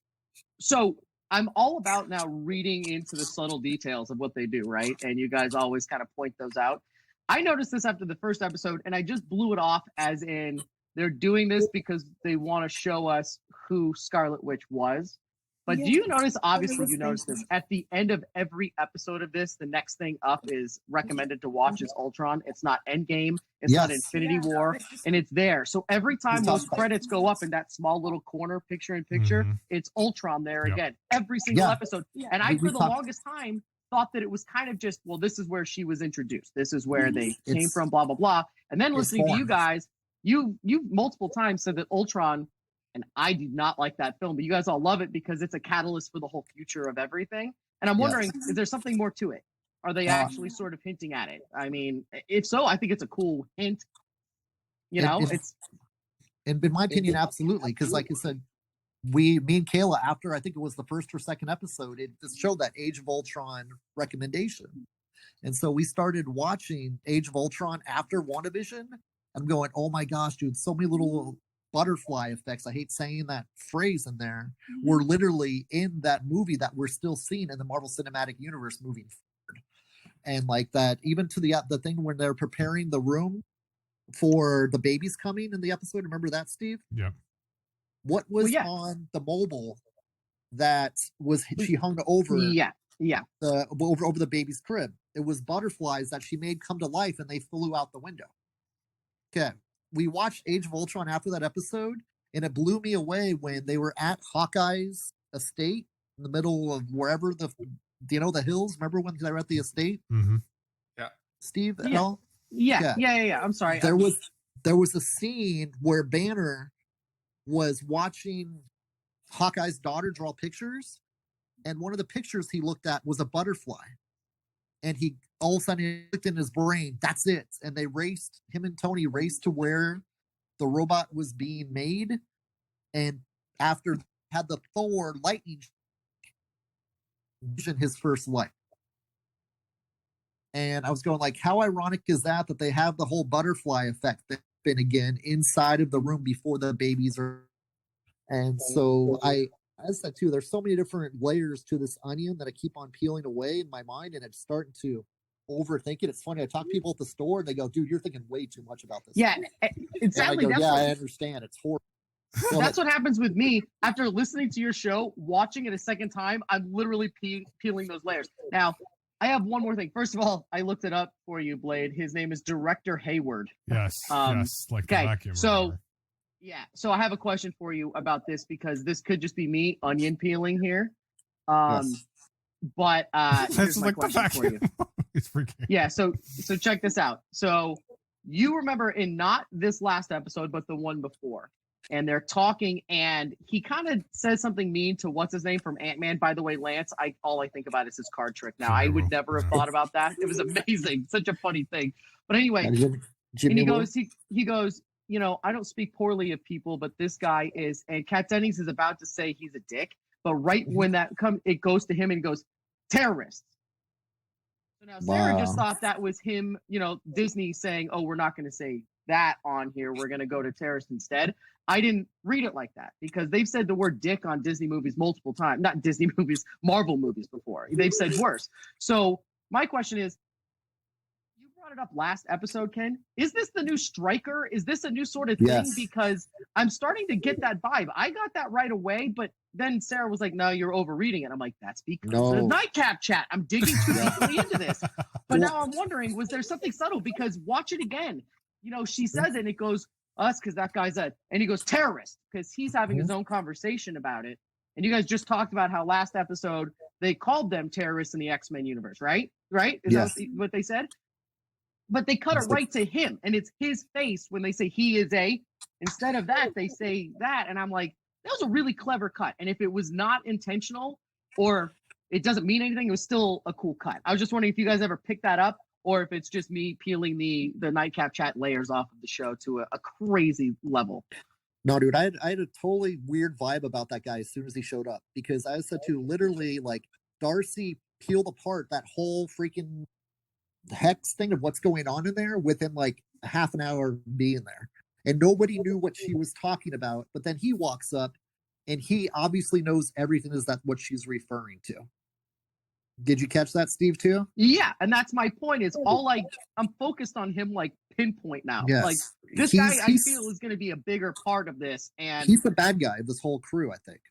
so I'm all about now reading into the subtle details of what they do, right? And you guys always kind of point those out. I noticed this after the first episode, and I just blew it off as in they're doing this because they want to show us who Scarlet Witch was. But Yeah. do you notice, obviously was you notice this, thinking. at the end of every episode of this, the next thing up is recommended to watch is Ultron. It's not Endgame. It's not Yes. Infinity Yeah, War. it's just- And it's there. So every time those talking about- credits go up in that small little corner, picture in picture, Mhm. it's Ultron there Yep. again. Every single Yeah. episode. Yeah. And I, We for the talked- longest time, thought that it was kind of just, well, this is where she was introduced. This is where they came It's- from, blah, blah, blah. And then it's listening to you formed. guys, you multiple times said that Ultron, and I did not like that film, but you guys all love it because it's a catalyst for the whole future of everything. And I'm Yes. wondering, is there something more to it? Are they actually sort of hinting at it? I mean, if so, I think it's a cool hint. You know, it's And in my opinion, absolutely. Because like I said, me and Kayla, after I think it was the first or second episode, it just showed that Age of Ultron recommendation. And so we started watching Age of Ultron after WandaVision. I'm going, oh my gosh, dude, so many little butterfly effects. I hate saying that phrase in there. Were literally in that movie that we're still seeing in the Marvel Cinematic Universe moving forward. And like that, even to the thing when they're preparing the room for the babies coming in the episode. Remember that, Steve? Yep. What was yeah. on the mobile that was she hung over yeah. the over the baby's crib? It was butterflies that she made come to life, and they flew out the window. Okay, we watched Age of Ultron after that episode, and it blew me away when they were at Hawkeye's estate in the middle of wherever the hills. Remember when they were at the estate? Mm-hmm. Steve, at Yeah. all? Yeah. I'm sorry. There was a scene where Banner was watching Hawkeye's daughter draw pictures, and one of the pictures he looked at was a butterfly, and he all of a sudden it clicked in his brain, that's it. And him and Tony raced to where the robot was being made, and after had the Thor lightning vision his first light. And I was going like, how ironic is that they have the whole butterfly effect been again inside of the room before the babies are. And so I said too, there's so many different layers to this onion that I keep on peeling away in my mind, and it's starting to overthink it. It's funny. I talk to people at the store and they go, dude, you're thinking way too much about this. Yeah, And exactly. I go, That's yeah, what- I understand. It's horrible. Well, That's what happens with me after listening to your show, watching it a second time. I'm literally peeling those layers. Now, I have one more thing. First of all, I looked it up for you, Blade. His name is Director Hayward. Yes. Yes. Like the okay, vacuum. so- remover. Yeah. So I have a question for you about this because this could just be me onion peeling here. But That's here's my like the question for vacuum. you. It's freaking. Yeah. So check this out. So you remember in not this last episode, but the one before, and they're talking, and he kind of says something mean to what's his name from Ant-Man. By the way, Lance, all I think about is his card trick. Now I would never have thought about that. It was amazing, such a funny thing. But anyway, and he goes, you know, I don't speak poorly of people, but this guy is, and Kat Dennings is about to say he's a dick, but right when that comes, it goes to him and goes, terrorists. So now Sarah just thought that was him, you know, Disney saying, oh, we're not going to say that on here. We're going to go to terrorist instead. I didn't read it like that because they've said the word dick on Disney movies multiple times, not Disney movies, Marvel movies before. They've said worse. So my question is, you brought it up last episode, Ken. Is this the new Stryker? Is this a new sort of thing? Yes. Because I'm starting to get that vibe. I got that right away, but then Sarah was like, no, you're overreading it. I'm like, that's because the Nightcap chat. I'm digging too deeply into this. But now I'm wondering, was there something subtle? Because watch it again. You know, she says it and it goes, us, because that guy's and he goes, terrorist, because he's having his own conversation about it. And you guys just talked about how last episode they called them terrorists in the X-Men universe, right? Right? Is that what they said? But they cut it right to him, and it's his face when they say he is a. Instead of that, they say that, and I'm like, that was a really clever cut. And if it was not intentional, or it doesn't mean anything, it was still a cool cut. I was just wondering if you guys ever picked that up, or if it's just me peeling the Nightcap chat layers off of the show to a crazy level. No, dude, I had a totally weird vibe about that guy as soon as he showed up, because I said to literally, like, Darcy peeled apart that whole freaking hex thing of what's going on in there within like a half an hour being there, and nobody knew what she was talking about. But then he walks up, and he obviously knows everything is that what she's referring to. Did you catch that, Steve, too? Yeah, and that's my point. Is I'm focused on him like pinpoint now. Yes. Like this guy, I feel is going to be a bigger part of this. And he's the bad guy of this whole crew, I think.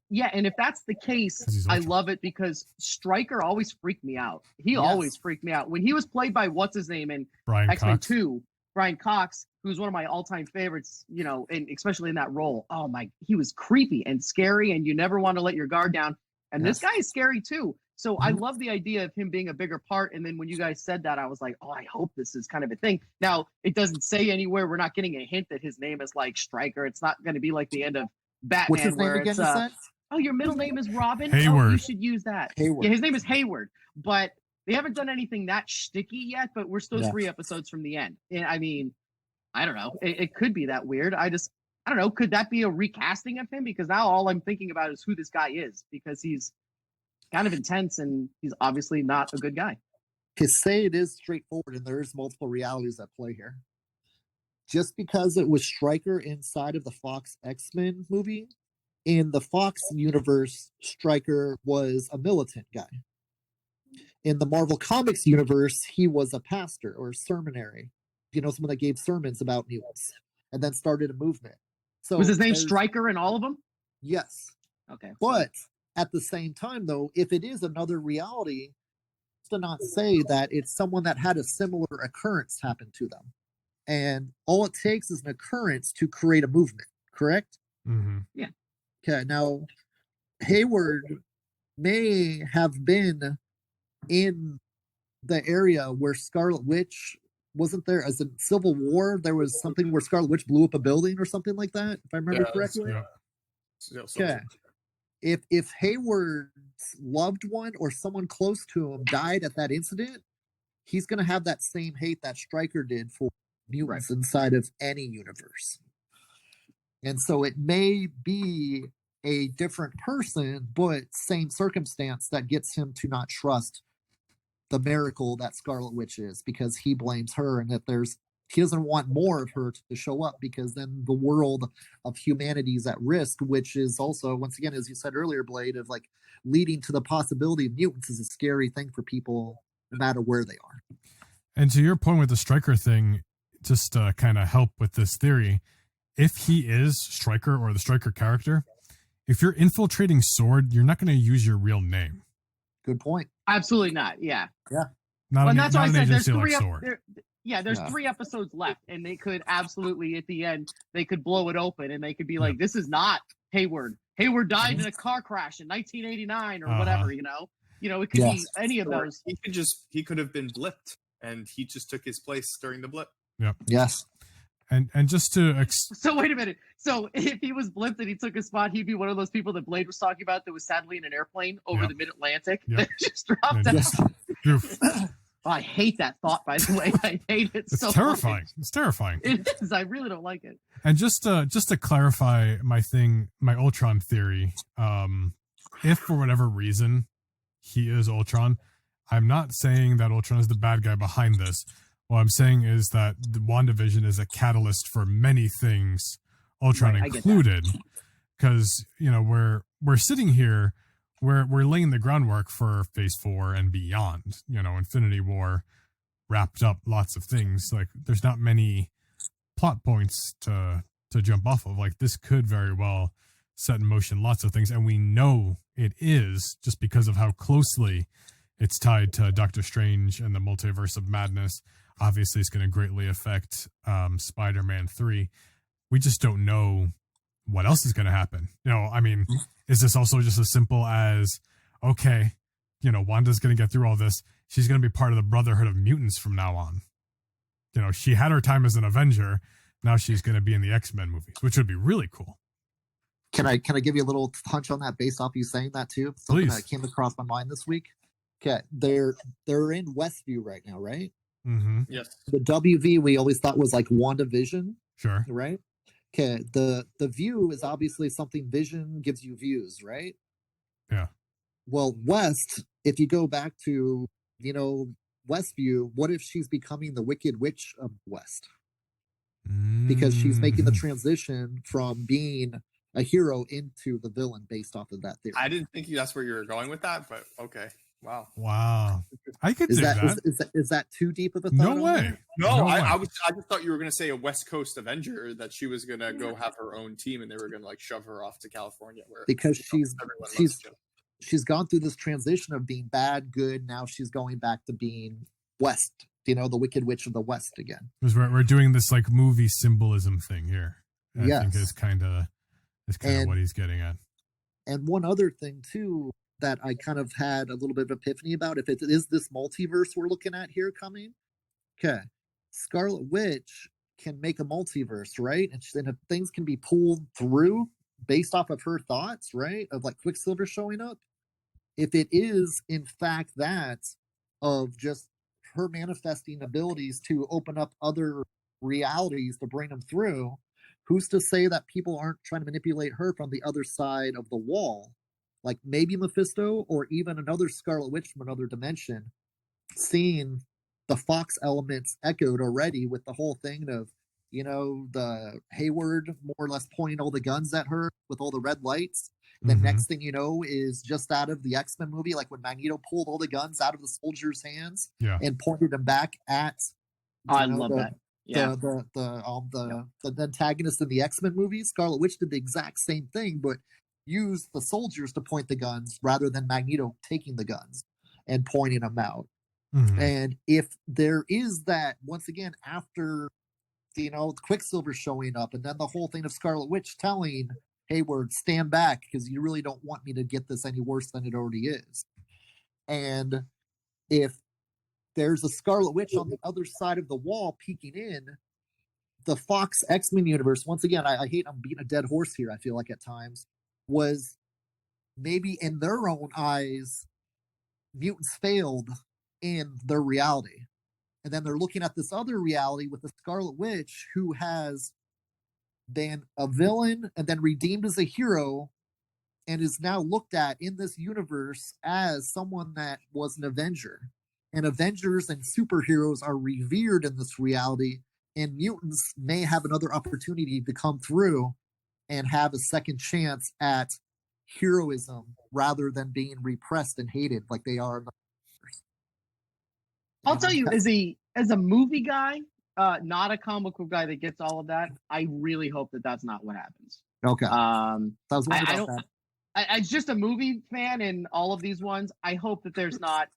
Yeah, and if that's the case, 'Cause he's I Ultron. love it because Stryker always freaked me out. He Yes. always freaked me out. When he was played by what's his name in Brian X-Men Cox. 2, Brian Cox, who's one of my all-time favorites, you know, and especially in that role. Oh my, he was creepy and scary, and you never want to let your guard down. And this Yes. guy is scary too. So I Mhm. love the idea of him being a bigger part. And then when you guys said that, I was like, oh, I hope this is kind of a thing. Now, it doesn't say anywhere. We're not getting a hint that his name is like Stryker. It's not going to be like the end of Batman What's his name where again? it's You said oh, your middle name is Robin? Oh, Hayward. you should use that. Hayward. Yeah, his name is Hayward. But they haven't done anything that sticky yet, but we're still Yeah. 3 episodes from the end. And I mean, I don't know. It could be that weird. I don't know. Could that be a recasting of him? Because now all I'm thinking about is who this guy is, because he's kind of intense and he's obviously not a good guy. To say it is straightforward and there's multiple realities at play here. Just because it was Stryker inside of the Fox X-Men movie, in the Fox universe, Stryker was a militant guy. In the Marvel Comics universe, he was a pastor or sermonary, you know, someone that gave sermons about mutants and then started a movement. So Was his name there's- Stryker in all of them? Yes. Okay. But at the same time, though, if it is another reality, to not say that it's someone that had a similar occurrence happen to them. And all it takes is an occurrence to create a movement, correct? Mm-hmm. Okay, now Hayward may have been in the area where Scarlet Witch wasn't there as in Civil War. There was something where Scarlet Witch blew up a building or something like that, if I remember correctly. Yeah. Okay. If Hayward's loved one or someone close to him died at that incident, he's going to have that same hate that Stryker did for mutants inside of any universe. And so it may be a different person, but same circumstance that gets him to not trust the miracle that Scarlet Witch is, because he blames her and that he doesn't want more of her to show up, because then the world of humanity is at risk, which is also, once again, as you said earlier, Blade, of like leading to the possibility of mutants is a scary thing for people no matter where they are. And to your point with the Stryker thing, just to kind of help with this theory, if he is Stryker or the Stryker character, if you're infiltrating SWORD, you're not going to use your real name. Good point. Absolutely not. Yeah. Not And an, that's why I not an said there's agency like three. SWORD. There's Yeah. 3 episodes left, and they could absolutely at the end they could blow it open, and they could be like, "This is not Hayward. Hayward died in a car crash in 1989 or whatever." You know, it could be any of Or those. he could have been blipped, and he just took his place during the blip. Yes. And just to So wait a minute. So if he was blipped and he took a spot, he'd be one of those people that Blade was talking about that was sadly in an airplane over the Mid-Atlantic that just dropped out. Yes. Oof. Oh, I hate that thought, by the way. I hate it It's so terrifying. much. It's terrifying. It is. I really don't like it. And just to clarify my Ultron theory, if for whatever reason he is Ultron, I'm not saying that Ultron is the bad guy behind this. What I'm saying is that the WandaVision is a catalyst for many things, Ultron Right, I get that. included. Because we're sitting here, we're laying the groundwork for Phase 4 and beyond. Infinity War wrapped up lots of things. Like, there's not many plot points to jump off of. Like, this could very well set in motion lots of things, and we know it is just because of how closely it's tied to Doctor Strange and the Multiverse of Madness. Obviously, it's going to greatly affect Spider-Man 3. We just don't know what else is going to happen. Is this also just as simple as, okay, Wanda's going to get through all this. She's going to be part of the Brotherhood of Mutants from now on. She had her time as an Avenger. Now she's going to be in the X-Men movies, which would be really cool. Can I give you a little hunch on that based off you saying that too? Something Please. that came across my mind this week. Okay, they're in Westview right now, right? Mm-hmm. Yes. The WV we always thought was like WandaVision, Sure. right? Okay, the view is obviously something Vision gives you views, right? Yeah. Well, West, if you go back to Westview, what if she's becoming the Wicked Witch of West? Because she's making the transition from being a hero into the villain based off of that theory. I didn't think that's where you were going with that, but okay. Wow. Wow. I could Is dig that, that. is that too deep of a thought? No on way. that? No, way. I just thought you were gonna say a West Coast Avenger, that she was gonna go have her own team and they were gonna like shove her off to California where Because everyone loves Jill. she's gone through this transition of being bad, good. Now she's going back to being West. You know, the Wicked Witch of the West again. Because we're doing this like movie symbolism thing here. I think Yes. is kind of what he's getting at. And one other thing too that I kind of had a little bit of epiphany about, if it is this multiverse we're looking at here coming, okay, Scarlet Witch can make a multiverse, right? And if things can be pulled through based off of her thoughts, right, of like Quicksilver showing up, if it is in fact that of just her manifesting abilities to open up other realities to bring them through, who's to say that people aren't trying to manipulate her from the other side of the wall? Like maybe Mephisto or even another Scarlet Witch from another dimension, seeing the Fox elements echoed already with the whole thing of, you know, the Hayward more or less pointing all the guns at her with all the red lights. The next thing you know is just out of the X-Men movie, like when Magneto pulled all the guns out of the soldiers' hands and pointed them back at. I love that. Yeah. The antagonist in the X-Men movie, Scarlet Witch did the exact same thing, but used the soldiers to point the guns rather than Magneto taking the guns and pointing them out. And if there is that, once again, after, you know, Quicksilver showing up and then the whole thing of Scarlet Witch telling Hayward, stand back because you really don't want me to get this any worse than it already is. And if there's a Scarlet Witch on the other side of the wall peeking in, the Fox X-Men universe, once again, I hate I'm beating a dead horse here, I feel like at times, was maybe in their own eyes, mutants failed in their reality. And then they're looking at this other reality with the Scarlet Witch who has been a villain and then redeemed as a hero and is now looked at in this universe as someone that was an Avenger. And Avengers and superheroes are revered in this reality, and mutants may have another opportunity to come through and have a second chance at heroism rather than being repressed and hated like they are in the universe. I'll tell you, as a movie guy, not a comic book guy that gets all of that, I really hope that that's not what happens. Okay. I was wondering about that. As just a movie fan in all of these ones, I hope that there's not,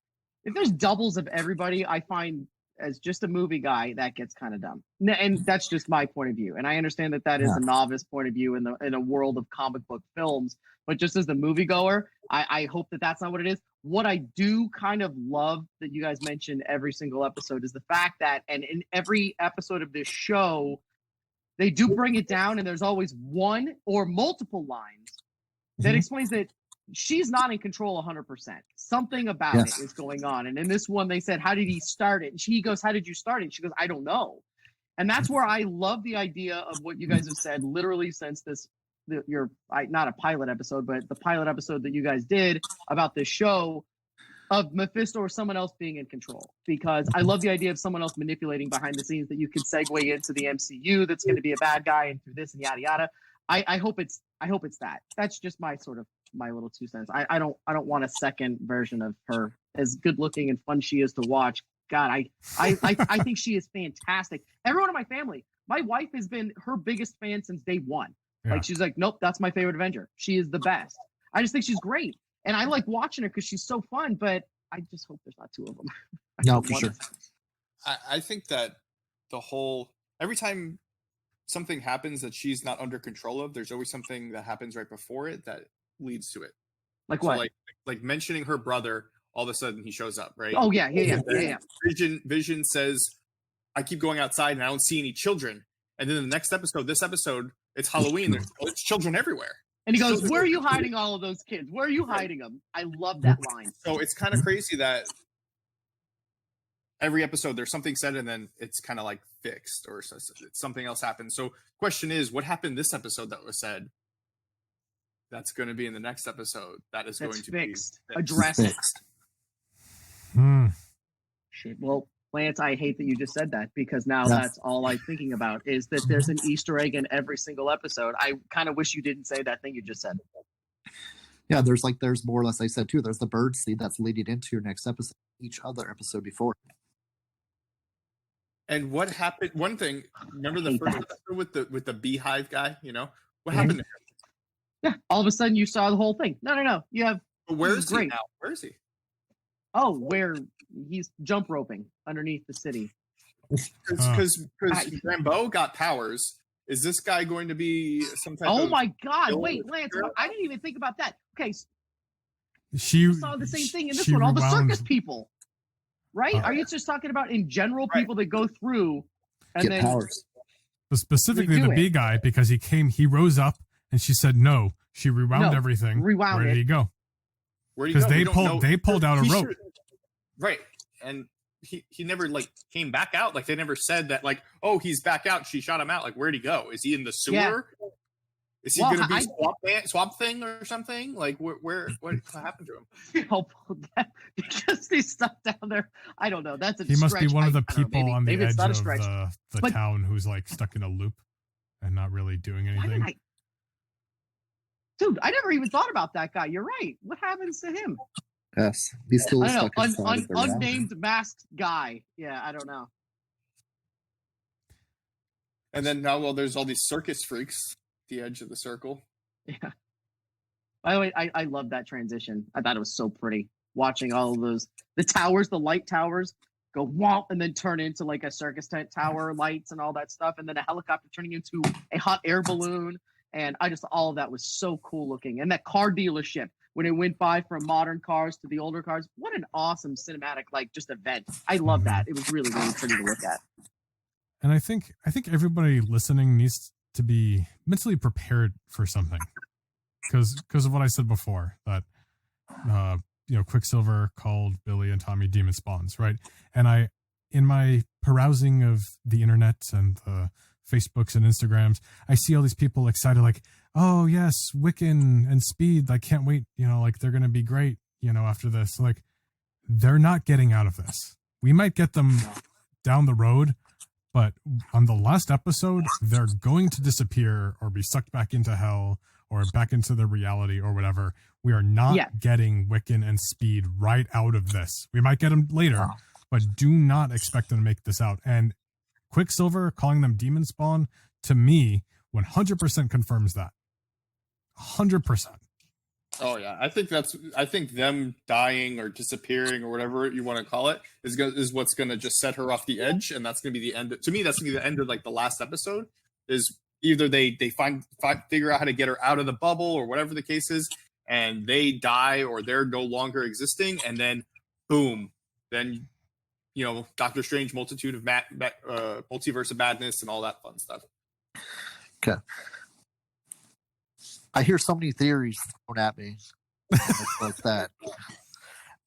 if there's doubles of everybody, I find as just a movie guy, that gets kind of dumb. And that's just my point of view. And I understand that is a novice point of view in a world of comic book films, but just as the moviegoer, I hope that that's not what it is. What I do kind of love that you guys mention every single episode is the fact that, and in every episode of this show, they do bring it down and there's always one or multiple lines that explains that she's not in control 100%. Something about it is going on. And in this one, they said, how did he start it? And she goes, how did you start it? She goes, I don't know. And that's where I love the idea of what you guys have said literally since not a pilot episode, but the pilot episode that you guys did about this show of Mephisto or someone else being in control. Because I love the idea of someone else manipulating behind the scenes that you could segue into the MCU that's going to be a bad guy and through this and yada yada. I hope it's that. That's just my little 2 cents. I don't want a second version of her, as good looking and fun she is to watch. God, I think she is fantastic. Everyone in my family, my wife has been her biggest fan since day one. Yeah. Like she's like, nope, that's my favorite Avenger. She is the best. I just think she's great, and I like watching her because she's so fun. But I just hope there's not two of them. No, for sure. I think that every time something happens that she's not under control of, there's always something that happens right before it that leads to it. Like what? Like mentioning her brother, all of a sudden he shows up, right? Oh yeah. Vision says, I keep going outside and I don't see any children. And then the next episode, it's Halloween. There's children everywhere. And he goes, where are you hiding all of those kids? Where are you hiding them? I love that line. So it's kind of crazy that every episode there's something said and then it's kind of like fixed or something else happens. So question is, what happened this episode that was said that's going to be in the next episode that is going to be fixed? Address it. Shit. Well, Lance, I hate that you just said that because now that's all I'm thinking about is that there's an Easter egg in every single episode. I kind of wish you didn't say that thing you just said. Yeah, there's more or less I said too. There's the bird seed that's leading into your next episode, each other episode before. And what happened? One thing, remember the first episode with the beehive guy? You know what Mhm. happened to him? Yeah, all of a sudden you saw the whole thing. No. You have But where is he great. now? Where is he? Oh, where he's jump roping underneath the city. Because Rambeau got powers. Is this guy going to be some type Oh of? my God! villain Wait, with Lance, Hydra? I didn't even think about that. Okay, so She you saw the same thing in this she one. All the rewound- circus people, right? Are you just talking about in general people that go through and Get then powers. specifically redo the bee it. guy, because he rose up and she said no. She rewound No, everything. rewound Where did it. he go? Where do you Because go? We don't know. they pulled out a He rope. should- right? And he never like came back out. Like they never said that. Like, oh, he's back out. She shot him out. Like, where'd he go? Is he in the sewer? Yeah. Is he Well, going to be Swamp Thing or something? Like, what happened to him? help because he's stuck down there? I don't know. That's a He must be stretch. one of the I don't know, people on the maybe it's edge not a of stretch. the But- town who's like stuck in a loop and not really doing Why anything. did Dude, I never even thought about that guy. You're right. What happens to him? Yes, he's still I don't stuck know. inside of the reality. Unnamed masked guy. Yeah, I don't know. And then now, well, there's all these circus freaks at the edge of the circle. Yeah. By the way, I love that transition. I thought it was so pretty. Watching all of those, the towers, the light towers go womp and then turn into like a circus tent tower lights and all that stuff. And then a helicopter turning into a hot air balloon. And all of that was so cool looking. And that car dealership, when it went by from modern cars to the older cars, what an awesome cinematic, like just event. I love that. It was really, really pretty to look at. And I think everybody listening needs to be mentally prepared for something, because of what I said before, that Quicksilver called Billy and Tommy demon spawns, right? And in my perusing of the internet and the Facebooks and Instagrams, I see all these people excited, like, oh yes, Wiccan and Speed, I can't wait, like they're gonna be great, after this. Like, they're not getting out of this. We might get them down the road, but on the last episode, they're going to disappear or be sucked back into hell or back into the reality or whatever. We are not getting Wiccan and Speed right out of this. We might get them later, but do not expect them to make this out. And Quicksilver calling them demon spawn, to me, 100% confirms that. 100%. Oh yeah, I think them dying or disappearing or whatever you want to call it is what's going to just set her off the edge, and that's going to be the end. To me, that's going to be the end of like the last episode. Is either they figure out how to get her out of the bubble or whatever the case is, and they die or they're no longer existing, and then boom, then Doctor Strange, multitude of multiverse of madness and all that fun stuff. Okay. I hear so many theories thrown at me. It's like that.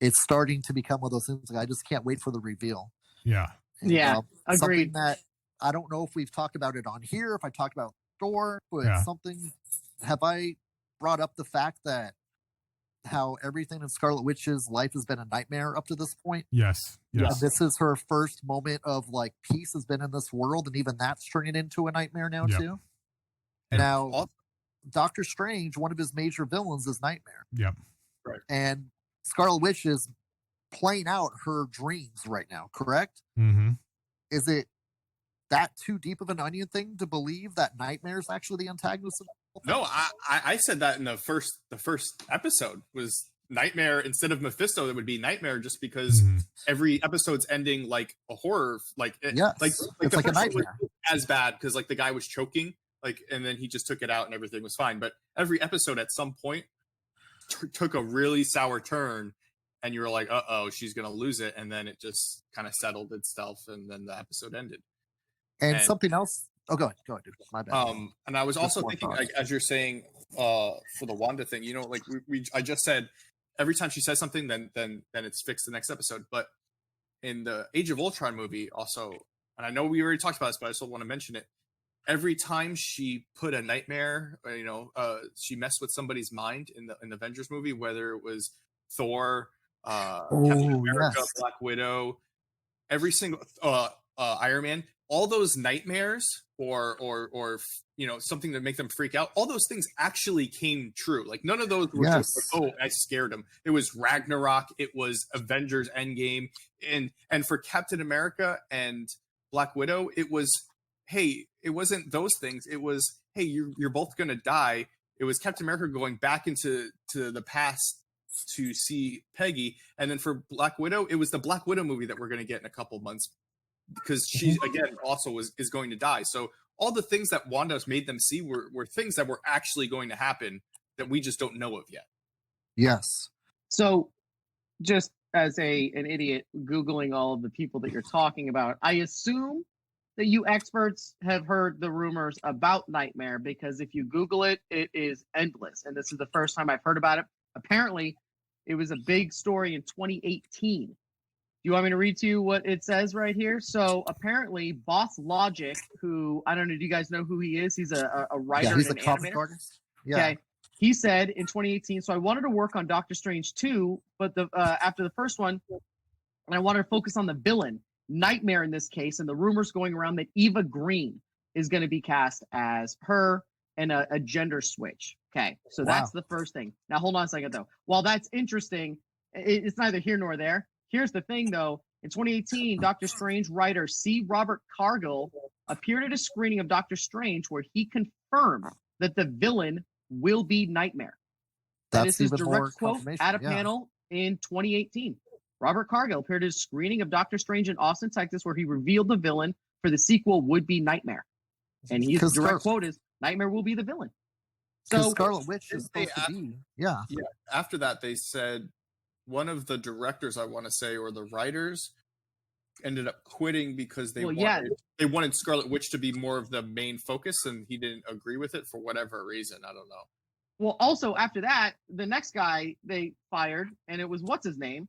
It's starting to become one of those things. Like, I just can't wait for the reveal. Yeah. And, Yeah, something agreed. that I don't know if we've talked about it on here, if I talked about Thor, but something. Have I brought up the fact that how everything in Scarlet Witch's life has been a nightmare up to this point? Yes. And this is her first moment of like peace has been in this world, and even that's turning into a nightmare now too. And now, Doctor Strange, one of his major villains is Nightmare. Yep. Right. And Scarlet Witch is playing out her dreams right now, correct? Mm-hmm. Is it that too deep of an onion thing to believe that Nightmare is actually the antagonist of the whole thing? No, I said that in the first episode was Nightmare instead of Mephisto. It would be Nightmare just because every episode's ending like a horror, like Yes. like It's the like a first one was nightmare. as bad because like the guy was choking, like, and then he just took it out and everything was fine. But every episode at some point took a really sour turn, and you were like, "Uh-oh, she's gonna lose it," and then it just kind of settled itself, and then the episode ended. And something else. Oh, go ahead, dude. My bad. And I was also more thinking, thoughts. like, as you're saying, for the Wanda thing, like I just said, every time she says something, then it's fixed the next episode. But in the Age of Ultron movie, also, and I know we already talked about this, but I still want to mention it. Every time she put a nightmare, she messed with somebody's mind in the Avengers movie, whether it was Thor, Captain America, Black Widow, every single Iron Man, all those nightmares or something to make them freak out. All those things actually came true. Like none of those were Yes. just like, oh, I scared them. It was Ragnarok. It was Avengers Endgame. And for Captain America and Black Widow, it was, hey, it wasn't those things. It was, hey, you're both going to die. It was Captain America going back into the past to see Peggy. And then for Black Widow, it was the Black Widow movie that we're going to get in a couple months because she, again, also is going to die. So all the things that Wanda's made them see were things that were actually going to happen that we just don't know of yet. Yes. So just as an idiot Googling all of the people that you're talking about, I assume that you experts have heard the rumors about Nightmare, because if you Google it, it is endless. And this is the first time I've heard about it. Apparently, it was a big story in 2018. You want me to read to you what it says right here? So apparently, Boss Logic, who I don't know, do you guys know who he is? He's a writer Yeah, he's and a an comic animator. artist. Yeah. Okay. He said in 2018, so I wanted to work on Doctor Strange 2, but after the first one, and I wanted to focus on the villain, Nightmare in this case, and the rumors going around that Eva Green is going to be cast as her and a gender switch. Okay, so that's the first thing. Now, hold on a second, though. While that's interesting, it's neither here nor there. Here's the thing, though. In 2018, Doctor Strange writer C. Robert Cargill appeared at a screening of Doctor Strange where he confirmed that the villain will be Nightmare. That is his direct quote at a panel in 2018. Robert Cargill appeared at a screening of Doctor Strange in Austin, Texas, where he revealed the villain for the sequel would be Nightmare. And his direct quote is, Nightmare will be the villain. So Scarlet Witch is supposed to be. Yeah. After that, they said one of the directors, I want to say, or the writers, ended up quitting because they wanted Scarlet Witch to be more of the main focus, and he didn't agree with it for whatever reason. I don't know. Well, also after that, the next guy they fired, and it was what's his name?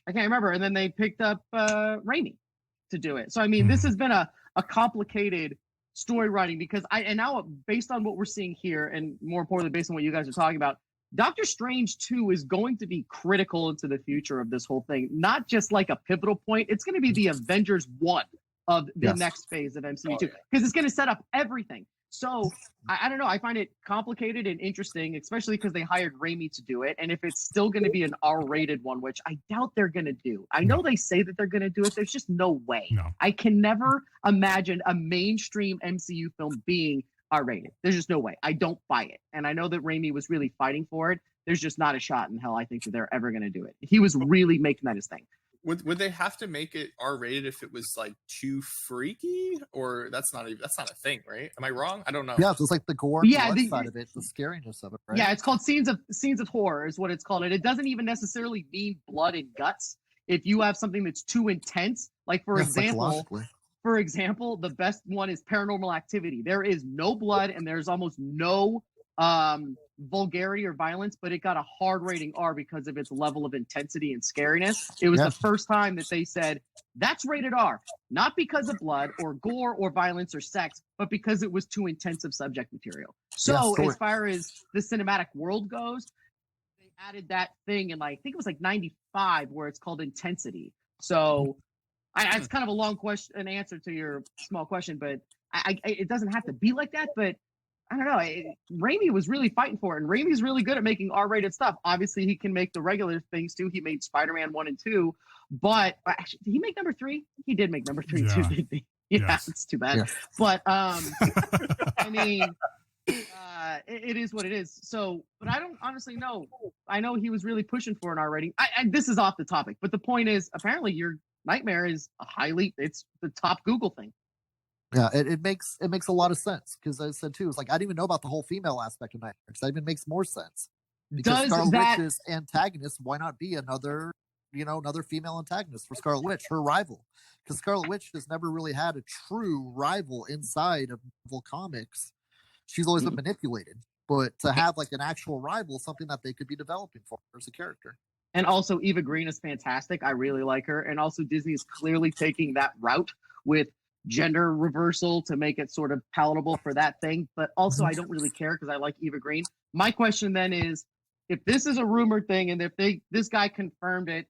I can't remember. And then they picked up Raimi to do it. So I mean, this has been a complicated story writing, because now based on what we're seeing here, and more importantly, based on what you guys are talking about, Doctor Strange 2 is going to be critical into the future of this whole thing. Not just like a pivotal point. It's going to be the Avengers 1 of the next phase of MCU 2, because it's going to set up everything. So I don't know. I find it complicated and interesting, especially because they hired Raimi to do it. And if it's still going to be an R-rated one, which I doubt they're going to do. I know they say that they're going to do it. There's just no way. No. I can never imagine a mainstream MCU film being R-rated. There's just no way. I don't buy it. And I know that Raimi was really fighting for it. There's just not a shot in hell I think that they're ever going to do it. He was really making that his thing. Would they have to make it R-rated if it was like too freaky, or that's not a thing, right? Am I wrong? I don't know. Yeah, it's like the gore blood side of it, the scariness of it, right? Yeah, it's called scenes of horror is what it's called. And it doesn't even necessarily mean blood and guts. If you have something that's too intense, like for example, the best one is Paranormal Activity. There is no blood and there's almost no vulgarity or violence, but it got a hard rating R because of its level of intensity and scariness. It was the first time that they said that's rated R, not because of blood or gore or violence or sex, but because it was too intensive subject material. So as far as the cinematic world goes, they added that thing in, like, I think it was like 95, where it's called intensity. So it's kind of a long question, an answer to your small question, but it doesn't have to be like that. But I don't know. Raimi was really fighting for it, and Raimi's really good at making R-rated stuff. Obviously, he can make the regular things too. He made Spider-Man 1 and 2, but actually, did he make number 3? He did make number 3 too, didn't he? Yeah, it's too bad. Yeah. But I mean, it is what it is. So, but I don't honestly know. I know he was really pushing for an R rating. This is off the topic, but the point is, apparently, your Nightmare is it's the top Google thing. Yeah, it makes a lot of sense, because I said too, it's like I didn't even know about the whole female aspect of Nightmare, because that even makes more sense. Because Scarlet Witch's antagonist, why not be another female antagonist for Scarlet Witch, her rival? Because Scarlet Witch has never really had a true rival inside of Marvel Comics. She's always been manipulated, but to have like an actual rival, something that they could be developing for her as a character. And also, Eva Green is fantastic. I really like her. And also, Disney is clearly taking that route with gender reversal to make it sort of palatable for that thing. But also, I don't really care because I like Eva Green. My question then is, if this is a rumored thing, and if this guy confirmed it,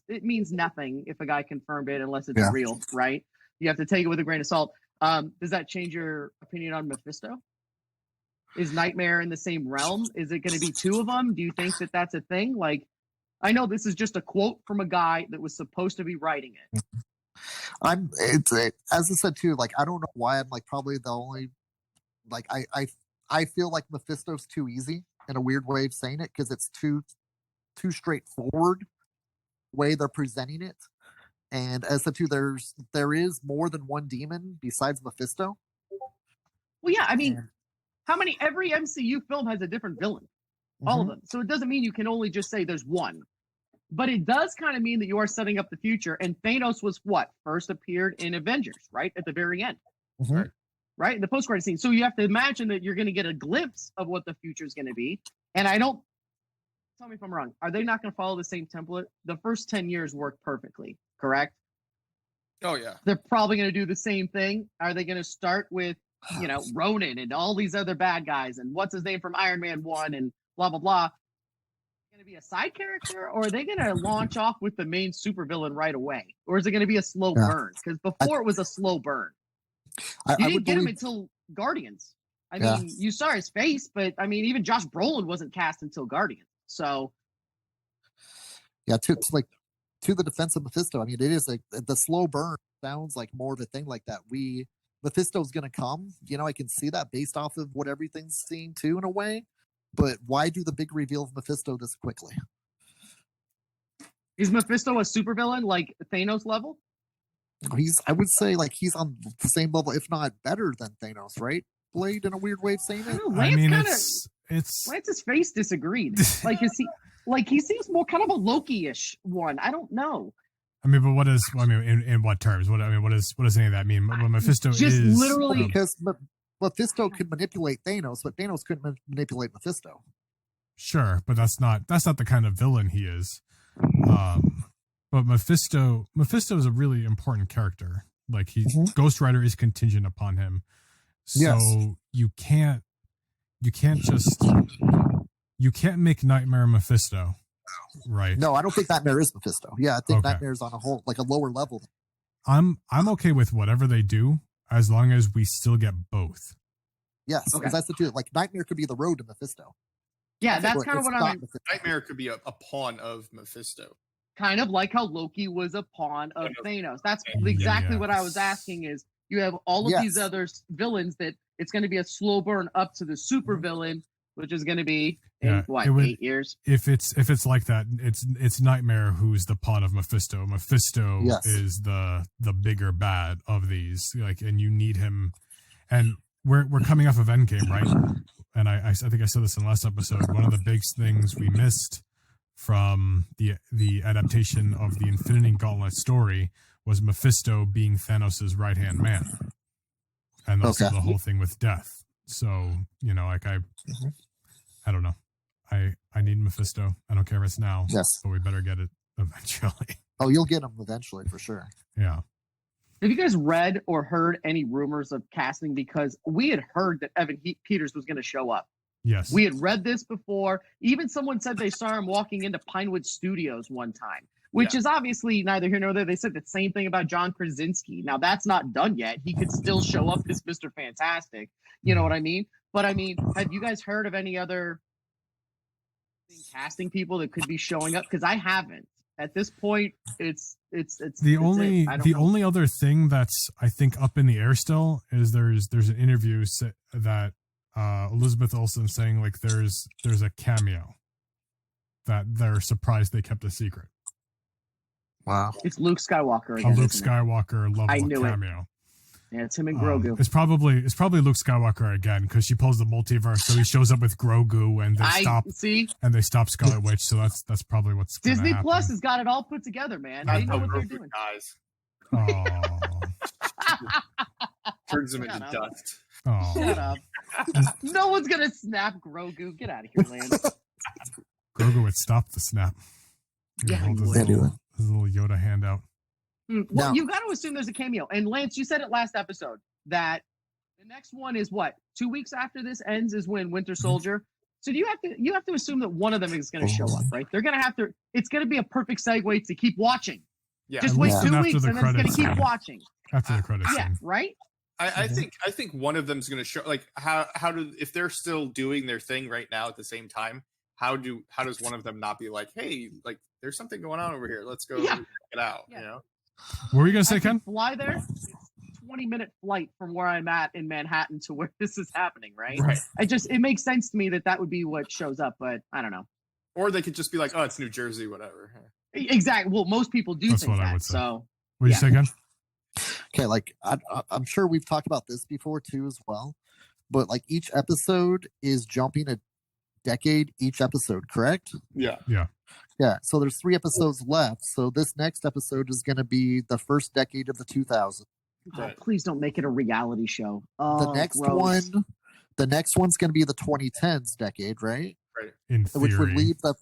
it means nothing if a guy confirmed it unless it's real, right? You have to take it with a grain of salt. Does that change your opinion on Mephisto? Is Nightmare in the same realm? Is it going to be two of them? Do you think that that's a thing? Like, I know this is just a quote from a guy that was supposed to be writing it. As I said too, like, I don't know why I'm like probably the only, like, I feel like Mephisto's too easy in a weird way of saying it, because it's too straightforward way they're presenting it. And as I said too, there is more than one demon besides Mephisto. Well, yeah, I mean, every MCU film has a different villain, all of them. So it doesn't mean you can only just say there's one, but it does kind of mean that you are setting up the future. And Thanos was what first appeared in Avengers, right at the very end, right in the post-credit scene. So you have to imagine that you're going to get a glimpse of what the future is going to be. And tell me if I'm wrong. Are they not going to follow the same template? The first 10 years worked perfectly, correct? Oh yeah. They're probably going to do the same thing. Are they going to start with, Ronan and all these other bad guys and what's his name from Iron Man 1 and blah, blah, blah? Going to be a side character, or are they going to launch off with the main supervillain right away? Or is it going to be a slow burn? Because before it was a slow burn. You didn't get him until Guardians. I mean, you saw his face, but I mean, even Josh Brolin wasn't cast until Guardians. So, yeah, to the defense of Mephisto, I mean, it is like the slow burn sounds like more of a thing like that. Mephisto's going to come. I can see that based off of what everything's seeing too, in a way. But why do the big reveal of Mephisto this quickly? Is Mephisto a supervillain like Thanos level? I would say like he's on the same level, if not better than Thanos, right? Blade, in a weird way of saying it. I mean, Lance's face disagreed. He seems more kind of a Loki-ish one. I don't know. I mean, but in what terms? What does any of that mean? What Mephisto just is literally because Mephisto could manipulate Thanos, but Thanos couldn't manipulate Mephisto. Sure, but that's not the kind of villain he is. But Mephisto is a really important character. Like Ghost Rider is contingent upon him. So you can't make Nightmare Mephisto, right? No, I don't think Nightmare is Mephisto. Yeah, I think Nightmare's on a whole, like a lower level. I'm okay with whatever they do, as long as we still get both. Yes, because that's the truth. Like, Nightmare could be the road to Mephisto. Yeah, that's kind of what I mean. Nightmare could be a pawn of Mephisto. Kind of like how Loki was a pawn of Thanos. That's exactly what I was asking is, you have all of these other villains that it's going to be a slow burn up to the super villain, which is going to be in 8 years. If it's like that, it's Nightmare who's the pawn of Mephisto. Mephisto is the bigger bad of these. Like, and you need him. And we're coming off of Endgame, right? And I think I said this in the last episode. One of the big things we missed from the adaptation of the Infinity Gauntlet story was Mephisto being Thanos' right-hand man. And also the whole thing with death. So, I don't know. I need Mephisto. I don't care if it's now. Yes. But we better get it eventually. Oh, you'll get him eventually for sure. Yeah. Have you guys read or heard any rumors of casting? Because we had heard that Evan Peters was going to show up. Yes. We had read this before. Even someone said they saw him walking into Pinewood Studios one time, which is obviously neither here nor there. They said the same thing about John Krasinski. Now, that's not done yet. He could still show up as Mr. Fantastic. You know what I mean? But, I mean, have you guys heard of any other casting people that could be showing up? Because I haven't. At this point, it's the only other thing that's, I think, up in the air still is there's an interview that Elizabeth Olsen saying like there's a cameo that they're surprised they kept a secret. Wow. It's Luke Skywalker again. A Luke Skywalker level cameo. Yeah, it's him and Grogu. It's probably Luke Skywalker again because she pulls the multiverse, so he shows up with Grogu and they stop Scarlet Witch. So that's probably what's Disney happen. Plus has got it all put together, man. They know what they're doing. Guys. Oh. Turns him into dust. Oh. Shut up. No one's gonna snap Grogu. Get out of here, Lance. Grogu would stop the snap. Hold his little Yoda hand out. Well, you got to assume there's a cameo. And Lance, you said it last episode that the next one is what? 2 weeks after this ends is when Winter Soldier. So you have to assume that one of them is going to show up, right? They're going to have to. It's going to be a perfect segue to keep watching. Yeah. Just wait 2 weeks and then it's going to keep watching. After the credits. Yeah, right. I think one of them's going to show like how do if they're still doing their thing right now at the same time. How does one of them not be like, hey, like there's something going on over here. Let's go check it out. Yeah. You know. What were you gonna say, I can Ken? fly there. It's 20-minute flight from where I'm at in Manhattan to where this is happening, right? Right. It makes sense to me that would be what shows up, but I don't know. Or they could just be like, oh, it's New Jersey, whatever. Exactly. Well, most people do That's think what I that. would say. So What did you say, Ken? Okay, like I'm sure we've talked about this before too as well, but like each episode is jumping a decade each episode, correct? Yeah. Yeah. So there's 3 episodes left. So this next episode is going to be the first decade of the 2000s. oh, please don't make it a reality show. The next gross. one's going to be the 2010s decade, right? In theory.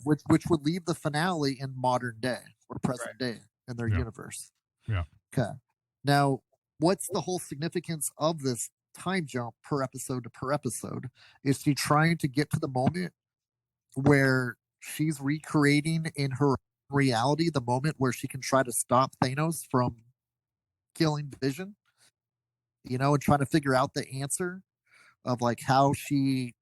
Which would leave the finale in modern day or present day in their universe. Yeah. Okay. Now, what's the whole significance of this time jump per episode to per episode? Is she trying to get to the moment where she's recreating in her reality the moment where she can try to stop Thanos from killing Vision? You know, and trying to figure out the answer of like how she,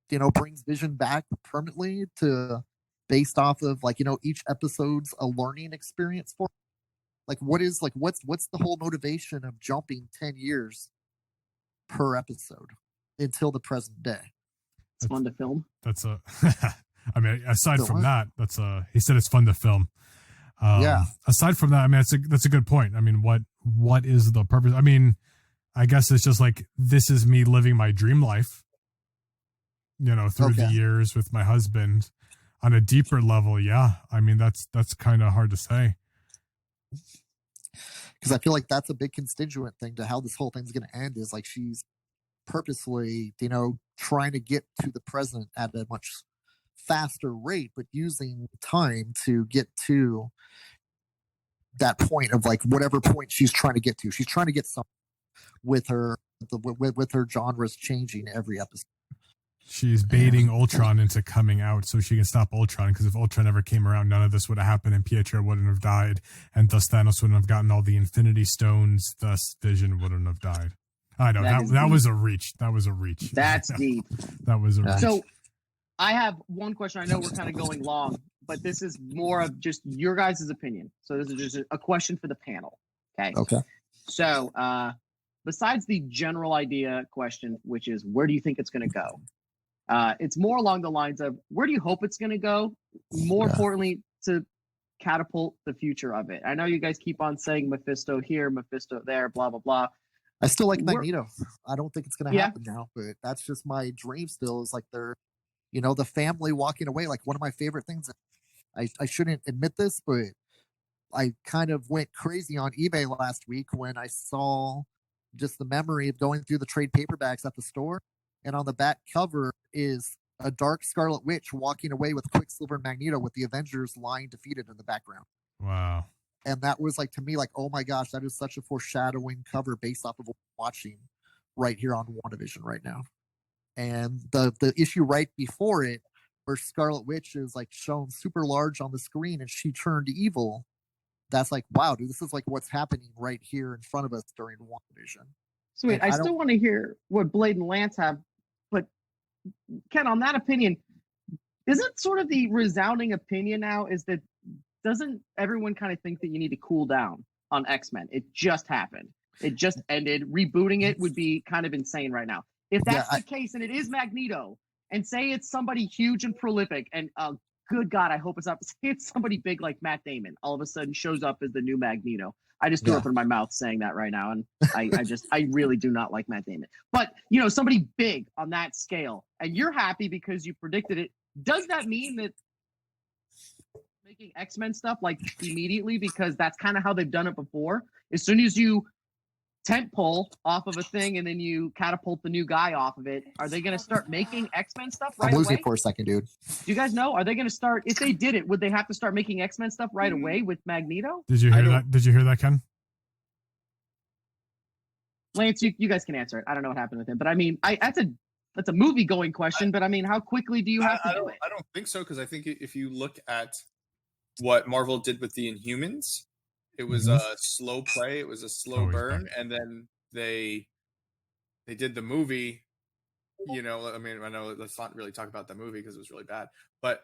you know, brings Vision back permanently to based off of like, you know, each episode's a learning experience for her. Like what's the whole motivation of jumping 10 years per episode until the present day? It's fun to film. That's a. I mean, aside So from what? that, that's a. He said it's fun to film. Yeah. Aside from that, I mean, that's a good point. I mean, what is the purpose? I mean, I guess it's just like this is me living my dream life. You know, through the years with my husband. On a deeper level, yeah. I mean, that's kind of hard to say. Because I feel like that's a big constituent thing to how this whole thing's going to end is like she's purposely, you know, trying to get to the present at a much faster rate, but using time to get to that point of like whatever point she's trying to get to. She's trying to get something with her with her genres changing every episode. She's baiting Ultron into coming out so she can stop Ultron, because if Ultron ever came around, none of this would have happened and Pietro wouldn't have died, and thus Thanos wouldn't have gotten all the Infinity Stones, thus Vision wouldn't have died. I know, that was a reach. That was a reach. That's deep. That was a reach. So I have one question. I know we're kind of going long, but this is more of just your guys' opinion. So this is just a question for the panel. Okay. So besides the general idea question, which is where do you think it's going to go? It's more along the lines of where do you hope it's going to go? More importantly, to catapult the future of it. I know you guys keep on saying Mephisto here, Mephisto there, blah, blah, blah. I still like Magneto. I don't think it's going to happen now, but that's just my dream still is like they're, you know, the family walking away. Like one of my favorite things. I shouldn't admit this, but I kind of went crazy on eBay last week when I saw just the memory of going through the trade paperbacks at the store. And on the back cover is a dark Scarlet Witch walking away with Quicksilver and Magneto with the Avengers lying defeated in the background. Wow. And that was like, to me, like, oh my gosh, that is such a foreshadowing cover based off of what we're watching right here on WandaVision right now. And the issue right before it, where Scarlet Witch is like shown super large on the screen and she turned evil. That's like, wow, dude, this is like what's happening right here in front of us during WandaVision. Sweet. I still want to hear what Blade and Lance have, but Ken, on that opinion, isn't sort of the resounding opinion now is that doesn't everyone kind of think that you need to cool down on X-Men? It just happened. It just ended. Rebooting it would be kind of insane right now. If that's the case, and it is Magneto, and say it's somebody huge and prolific, and good God, I hope it's not. Say it's somebody big like Matt Damon, all of a sudden shows up as the new Magneto. I just threw up in my mouth saying that right now, and I really do not like Matt Damon. But you know, somebody big on that scale, and you're happy because you predicted it. Does that mean that making X-Men stuff like immediately, because that's kind of how they've done it before? As soon as you tent pole off of a thing and then you catapult the new guy off of it, are they going to start making X-Men stuff right away? I'm losing for a second, dude. Do you guys know? Are they going to start, if they did it, would they have to start making X-Men stuff right away with Magneto? Did you hear that? Did you hear that, Ken? Lance, you guys can answer it. I don't know what happened with him, but I mean, that's a movie going question, but I mean, how quickly do you have to do it? I don't think so, because I think if you look at what Marvel did with the Inhumans, it was a slow play, it was a slow burn, and then they they did the movie, you know, I mean, I know let's not really talk about the movie because it was really bad, but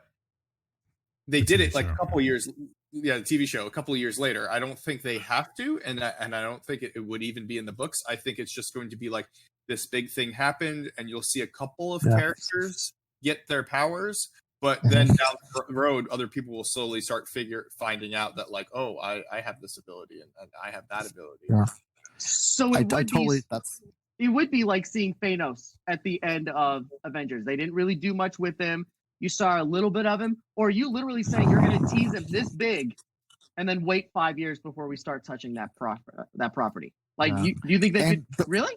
they did it like a couple years, the TV show a couple of years later. I don't think they have to, and I don't think it would even be in the books. I think it's just going to be like this big thing happened, and you'll see a couple of characters get their powers, but then down the road, other people will slowly start finding out that like, oh, I have this ability and I have that ability. Yeah. So it would be like seeing Thanos at the end of Avengers. They didn't really do much with him. You saw a little bit of him, or are you literally saying you're going to tease him this big and then wait 5 years before we start touching that property? Like, do you think they could really?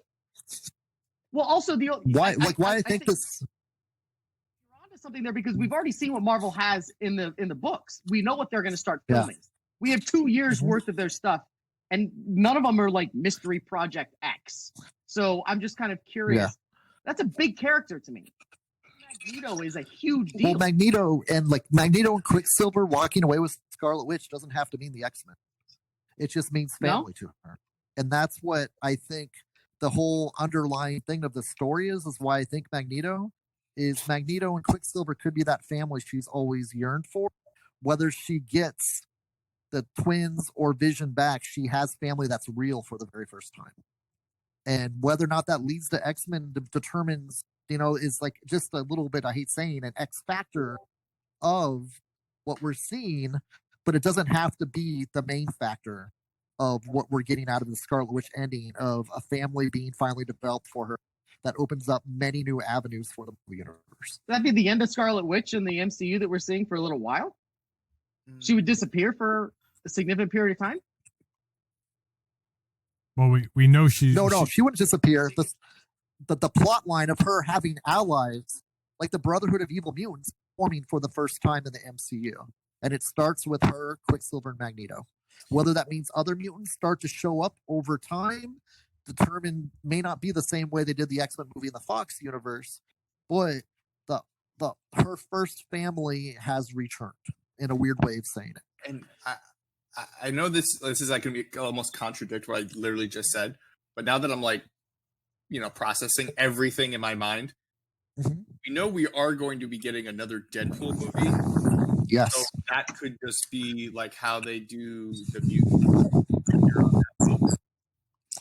Well, also why I think this. You're onto something there because we've already seen what Marvel has in the books. We know what they're going to start filming. Yeah. We have 2 years worth of their stuff, and none of them are like Mystery Project X. So I'm just kind of curious. Yeah. That's a big character to me. Magneto is a huge deal. Well, Magneto and Quicksilver walking away with Scarlet Witch doesn't have to mean the X-Men. It just means family to her. And that's what I think the whole underlying thing of the story is why I think Magneto and Quicksilver could be that family she's always yearned for. Whether she gets the twins or Vision back, she has family that's real for the very first time. And whether or not that leads to X-Men determines, is like just a little bit, I hate saying, an X factor of what we're seeing, but it doesn't have to be the main factor of what we're getting out of the Scarlet Witch ending of a family being finally developed for her that opens up many new avenues for the universe. That'd be the end of Scarlet Witch in the MCU that we're seeing for a little while? She would disappear for a significant period of time? Well, we know she wouldn't disappear. The plot line of her having allies, like the Brotherhood of Evil Mutants, forming for the first time in the MCU. And it starts with her, Quicksilver, and Magneto. Whether that means other mutants start to show up over time, may not be the same way they did the X-Men movie in the Fox universe, but her first family has returned in a weird way of saying it. And I know this is like going to be almost contradict what I literally just said, but now that I'm like, processing everything in my mind, we know we are going to be getting another Deadpool movie. Yes. So that could just be like how they do the mutant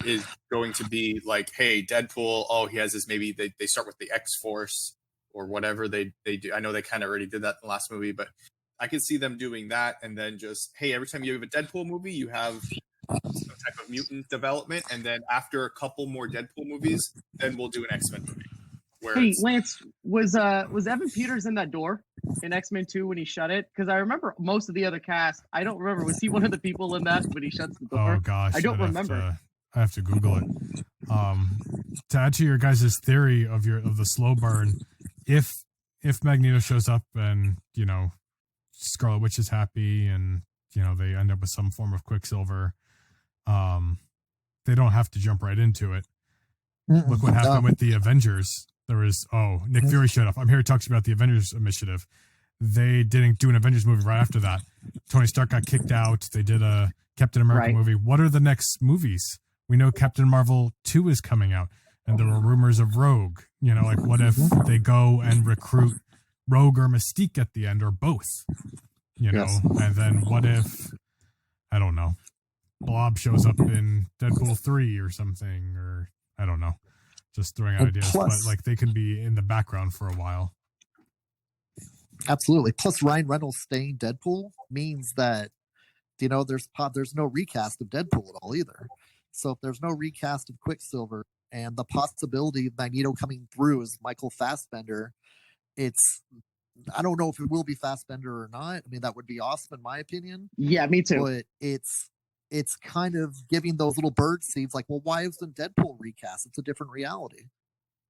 is going to be like, hey, Deadpool, he has this, maybe they start with the X-Force or whatever they do. I know they kind of already did that in the last movie, but I can see them doing that, and then just, hey, every time you have a Deadpool movie, you have some type of mutant development, and then after a couple more Deadpool movies, then we'll do an X-Men movie. Hey, Lance, was Evan Peters in that door in X-Men 2 when he shut it? Because I remember most of the other cast. I don't remember. Was he one of the people in that when he shuts the door? Oh gosh, I don't remember. I have to Google it. To add to your guys' theory of the slow burn, if Magneto shows up and Scarlet Witch is happy and they end up with some form of Quicksilver, they don't have to jump right into it. Look what happened with the Avengers. There was Nick Fury showed up. I'm here to talk about the Avengers initiative. They didn't do an Avengers movie right after that. Tony Stark got kicked out. They did a Captain America movie. What are the next movies? We know Captain Marvel 2 is coming out, and there were rumors of Rogue. Like what if they go and recruit Rogue or Mystique at the end, or both? And then what if, I don't know, Blob shows up in Deadpool 3 or something, or I don't know, just throwing out ideas. But like they can be in the background for a while. Absolutely. Plus, Ryan Reynolds staying Deadpool means that there's no recast of Deadpool at all either. So if there's no recast of Quicksilver and the possibility of Magneto coming through as Michael Fassbender, I don't know if it will be Fassbender or not. I mean, that would be awesome in my opinion. Yeah, me too. But it's kind of giving those little bird seeds like, well, why isn't Deadpool recast? It's a different reality.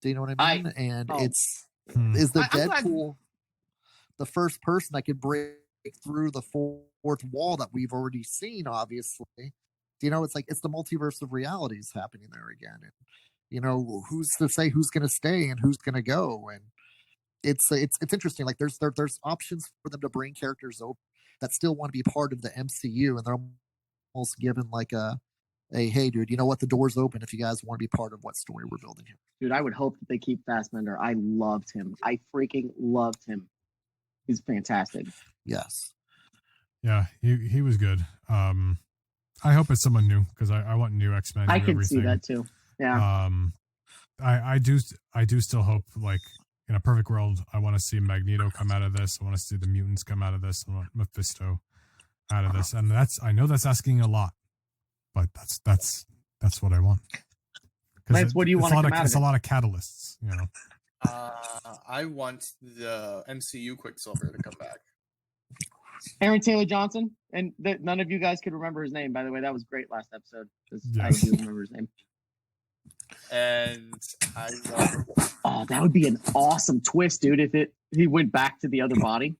Do you know what I mean? Is the Deadpool the first person that could break through the fourth wall that we've already seen, obviously? It's like it's the multiverse of realities happening there again. And who's to say who's gonna stay and who's gonna go? And it's interesting. Like there's options for them to bring characters over that still want to be part of the MCU, and they're almost given like a hey, dude, you know what? The door's open if you guys want to be part of what story we're building here. Dude, I would hope that they keep Fassbender. I loved him. I freaking loved him. He's fantastic. Yes. Yeah, he was good. I hope it's someone new because I want new X-Men. I can everything. see that too. Yeah. I do still hope, like, in a perfect world, I want to see Magneto come out of this. I want to see the mutants come out of this. I want Mephisto out of this, and I know that's asking a lot, but that's what I want. Lance, what do you want to come out of it? It's a lot of catalysts, you know. I want the MCU Quicksilver to come back. Aaron Taylor Johnson, and none of you guys could remember his name. By the way, that was great last episode. Yes. I do remember his name. And that would be an awesome twist, dude. If he went back to the other body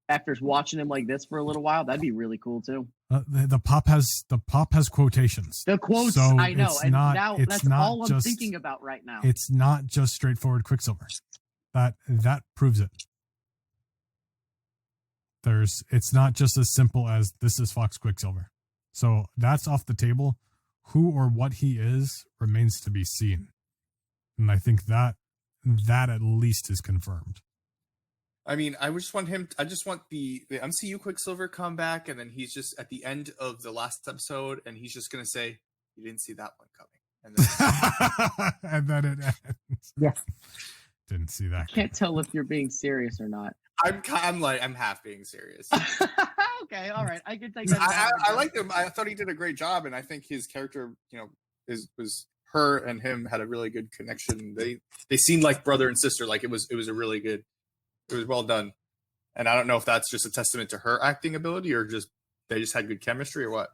after watching him like this for a little while, that'd be really cool too. The pop has quotations. The quotes, so I know, and now that's all I'm just thinking about right now. It's not just straightforward Quicksilver. That proves it. It's not just as simple as this is Fox Quicksilver. So that's off the table. Who or what he is remains to be seen. And I think that at least is confirmed. I mean, I just want the MCU Quicksilver come back, and then he's just at the end of the last episode, and he's just gonna say, "You didn't see that one coming," and then it ends. Yeah, didn't see that. I can't tell if you're being serious or not. I'm half being serious. Okay, all right, I can take that. I liked him. I thought he did a great job, and I think his character, was her and him had a really good connection. They seemed like brother and sister. Like it was a really good. It was well done, and I don't know if that's just a testament to her acting ability or they just had good chemistry or what.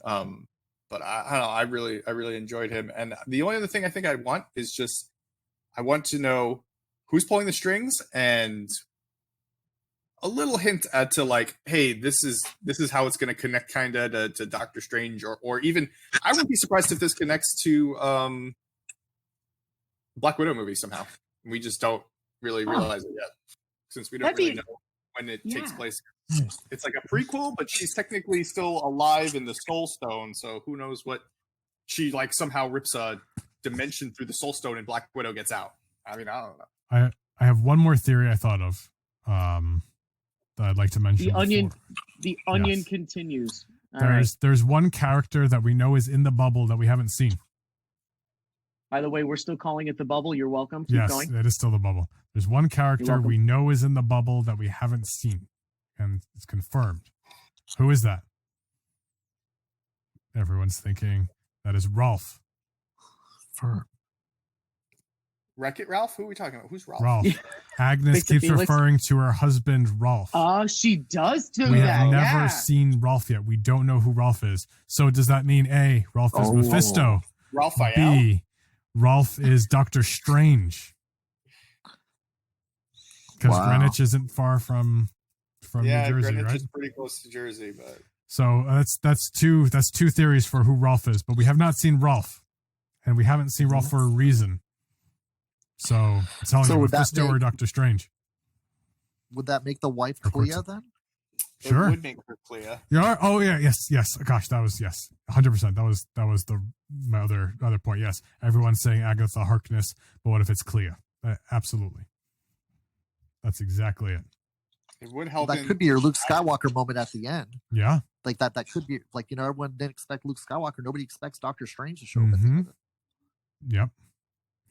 But I don't know. I really enjoyed him, and the only other thing I think I want is just I want to know who's pulling the strings and a little hint to like, hey, this is how it's going to connect kind of to Doctor Strange or even I wouldn't be surprised if this connects to Black Widow movie somehow. We just don't really realize it yet. Since we don't really know when it takes place. It's like a prequel, but she's technically still alive in the Soul Stone, so who knows what she like somehow rips a dimension through the Soul Stone and Black Widow gets out. I mean, I don't know. I have one more theory I thought of that I'd like to mention. The onion continues. There's one character that we know is in the bubble that we haven't seen. By the way, we're still calling it the bubble. You're welcome. Keep going. It is still the bubble. There's one character we know is in the bubble that we haven't seen, and it's confirmed. Who is that? Everyone's thinking that is Ralph. Wreck-It Ralph? Who are we talking about? Who's Ralph? Ralph. Agnes keeps referring to her husband, Ralph. Oh, she does do that. We have never seen Ralph yet. We don't know who Ralph is. So does that mean A, Ralph is Mephisto? Raphael? B, Ralph is Doctor Strange. Because Greenwich isn't far from New Jersey, Greenwich right? is pretty close to Jersey, but so that's two theories for who Ralph is, but we have not seen Ralph, and we haven't seen Ralph for a reason. So it's telling you Mephisto or Doctor Strange. Would that make the wife Clea then? Sure. It would make her Clea. Yeah. Oh yeah. Yes. Gosh, that was 100%. That was my other point. Yes. Everyone's saying Agatha Harkness, but what if it's Clea? Absolutely. That's exactly it. It would help. That could be your Luke Skywalker moment at the end. Yeah. Like that could be like, everyone didn't expect Luke Skywalker. Nobody expects Doctor Strange to show up at the end of it. Yep.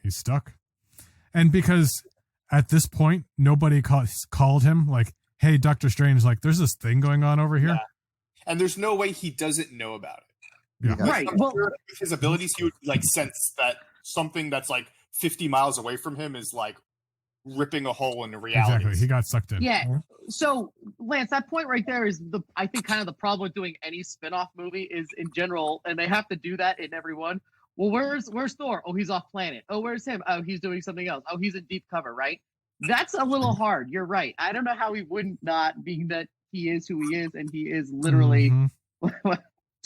He's stuck. And because at this point, nobody called him like, hey, Doctor Strange, like, there's this thing going on over here. Yeah. And there's no way he doesn't know about it. Yeah. Right. Well, with his abilities, he would like sense that something that's like 50 miles away from him is like ripping a hole in reality. Exactly. He got sucked in. Yeah. So, Lance, that point right there is I think kind of the problem with doing any spin-off movie is in general, and they have to do that in every one. Well, where's Thor? Oh, he's off planet. Oh, where's him? Oh, he's doing something else. Oh, he's in deep cover, right? That's a little hard. You're right. I don't know how he wouldn't not, being that he is who he is, and he is literally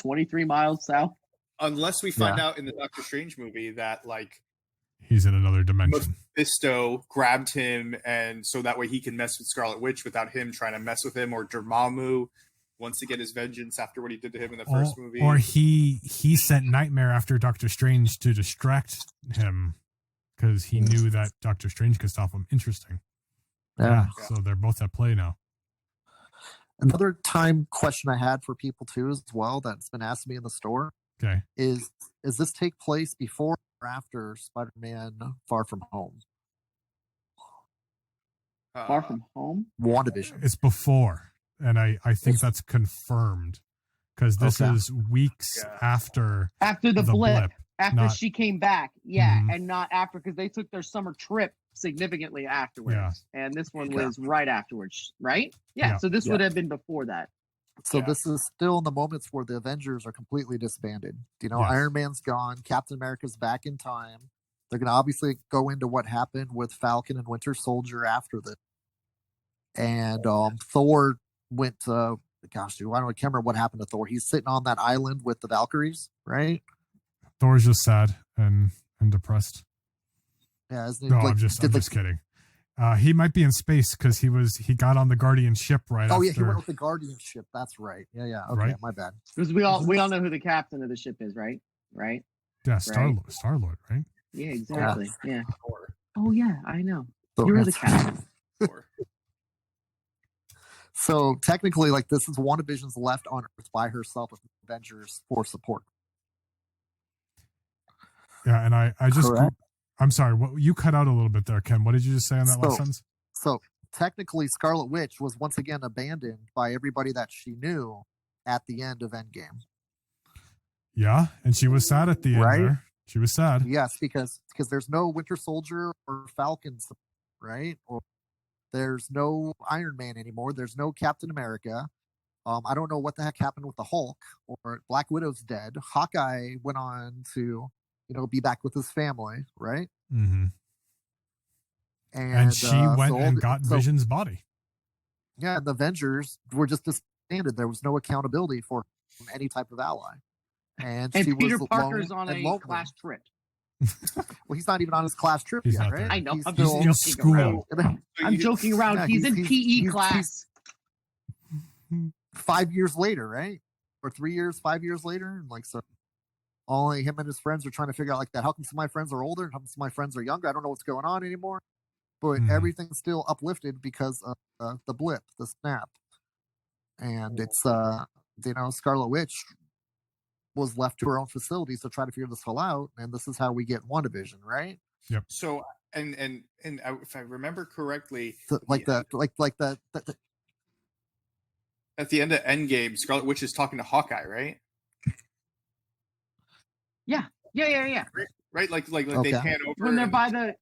23 miles south. Unless we find out in the Doctor Strange movie that like he's in another dimension. Mephisto grabbed him, and so that way he can mess with Scarlet Witch without him trying to mess with him, or Dormammu. wants to get his vengeance after what he did to him in the Or, first movie. or he sent Nightmare after Doctor Strange to distract him because he knew that Doctor Strange could stop him. Interesting. Yeah. So they're both at play now. Another time question I had for people too as well that's been asked me in the store Okay. is this take place before or after Spider-Man Far From Home? Far From Home? WandaVision. It's before, and I think that's confirmed because this Okay. is weeks after After the blip. After not- she came back. Yeah, Mhm. and not after, because they took their summer trip significantly afterwards. And this one was right afterwards, right? Yeah, Yeah. so this would have been before that. So Yeah. this is still in the moments where the Avengers are completely disbanded. You know, Yes. Iron Man's gone, Captain America's back in time. They're going to obviously go into what happened with Falcon and Winter Soldier after this. And Thor went to, gosh, dude, I can't remember what happened to Thor. He's sitting on that island with the Valkyries, right? Thor's just sad and depressed. Yeah, isn't he, No, like, I'm just did, like- kidding. He might be in space because he got on the Guardian ship right Oh after. yeah, he went with the Guardian ship. That's right. Yeah. Okay, Right. my bad. Because we all know who the captain of the ship is, right? Right? Yeah, Star-Lord, right? Yeah, exactly. Yeah. Or- Oh yeah, I know. So, You're the captain. or- So technically, like, this is WandaVision's left on Earth by herself with Avengers for support. Yeah, and I just Correct. I'm sorry, what you cut out a little bit there, Ken. What did you just say on that last sentence? So technically, Scarlet Witch was once again abandoned by everybody that she knew at the end of Endgame. Yeah, and she was sad at the end Right? there. She was sad. Yes, because there's no Winter Soldier or Falcon, right? Or there's no Iron Man anymore. There's no Captain America. I don't know what the heck happened with the Hulk, or Black Widow's dead. Hawkeye went on to, be back with his family, right? Mm-hmm. And she went so and got Vision's body. Yeah, and the Avengers were just disbanded. There was no accountability for any type of ally. And she Peter was Parker's alone on and a lonely. class trip. Well, he's not even on his class trip He's yet, not right? there. I know. He's I'm still in just joking school. around. I'm joking around. Yeah, he's in PE he's- class. 5 years later, right? Or 3 years, 5 years later, and like, so only him and his friends are trying to figure out like that. How come some of my friends are older and how come some of my friends are younger? I don't know what's going on anymore. But Mhm. everything's still uplifted because of the blip, the snap, and it's Scarlet Witch was left to her own facilities to try to figure this all out, and this is how we get WandaVision, right? So and if I remember correctly, The at the end of Endgame, Scarlet Witch is talking to Hawkeye, right? Yeah. Right, like they Okay. pan over When they're and- by the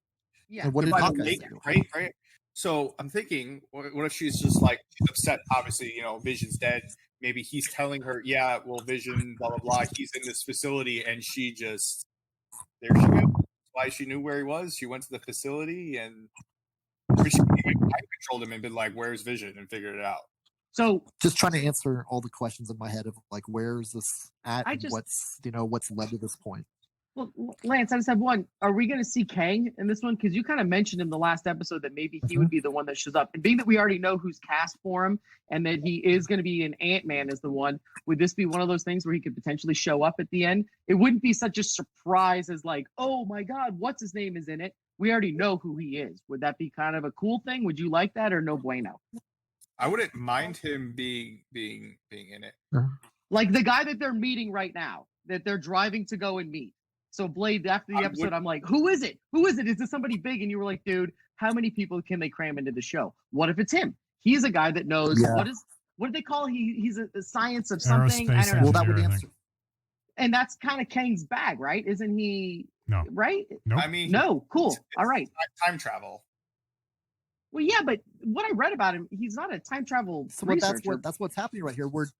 And what they're did by the Hawkeye lake, do? right? So I'm thinking, what if she's just like, she's upset? Obviously, Vision's dead. Maybe he's telling her, yeah, well, Vision, blah blah blah. He's in this facility, and she just there she goes. That's why she knew where he was. She went to the facility, and she even time controlled him and been like, "Where's Vision?" and figured it out. So Just trying to answer all the questions in my head of like, where's this at? I And just- what's led to this point? well, Lance, I just have one. Are we going to see Kang in this one? Because you kind of mentioned in the last episode that maybe he would be the one that shows up. And being that we already know who's cast for him and that he is going to be an Ant-Man as the one, would this be one of those things where he could potentially show up at the end? It wouldn't be such a surprise as like, oh my God, what's his name is in it? We already know who he is. Would that be kind of a cool thing? Would you like that or no bueno? I wouldn't mind him being in it. Like the guy that they're meeting right now, that they're driving to go and meet. So Blade, after the I episode, would- I'm like, who is it? Who is it? Is this somebody big? And you were like, dude, how many people can they cram into the show? What if it's him? He's a guy that knows Yeah. what do they call? He's a science of something. I Aerospace don't know. Well, that would Engineer, I answer. And that's kind of Kang's bag, right? Isn't he? No. Right? Nope. I mean, No. Cool. it's All right. time travel. Well, yeah, but what I read about him, he's not a time travel So but researcher. that's what's happening right here. We're Is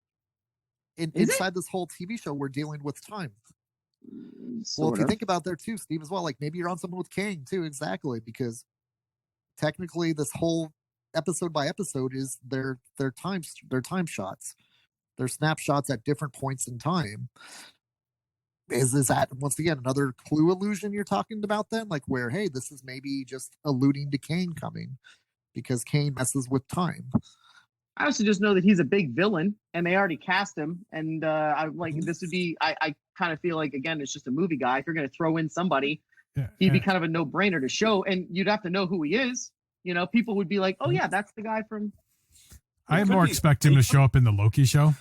it? inside this whole TV show. We're dealing with time. Well, if you think about there too, Steve, as well, like maybe you're on someone with Kang too, exactly, because technically this whole episode by episode is their time shots, their snapshots at different points in time. Is that once again another clue illusion you're talking about then? Like where, hey, this is maybe just alluding to Kane coming because Kane messes with time. I also just know that he's a big villain, and they already cast him. And I like this would be. I kind of feel like again, it's just a movie guy. If you're going to throw in somebody, he'd be kind of a no-brainer to show, and you'd have to know who he is. You know, people would be like, "Oh yeah, that's the guy from." I more expect him to show up in the Loki show.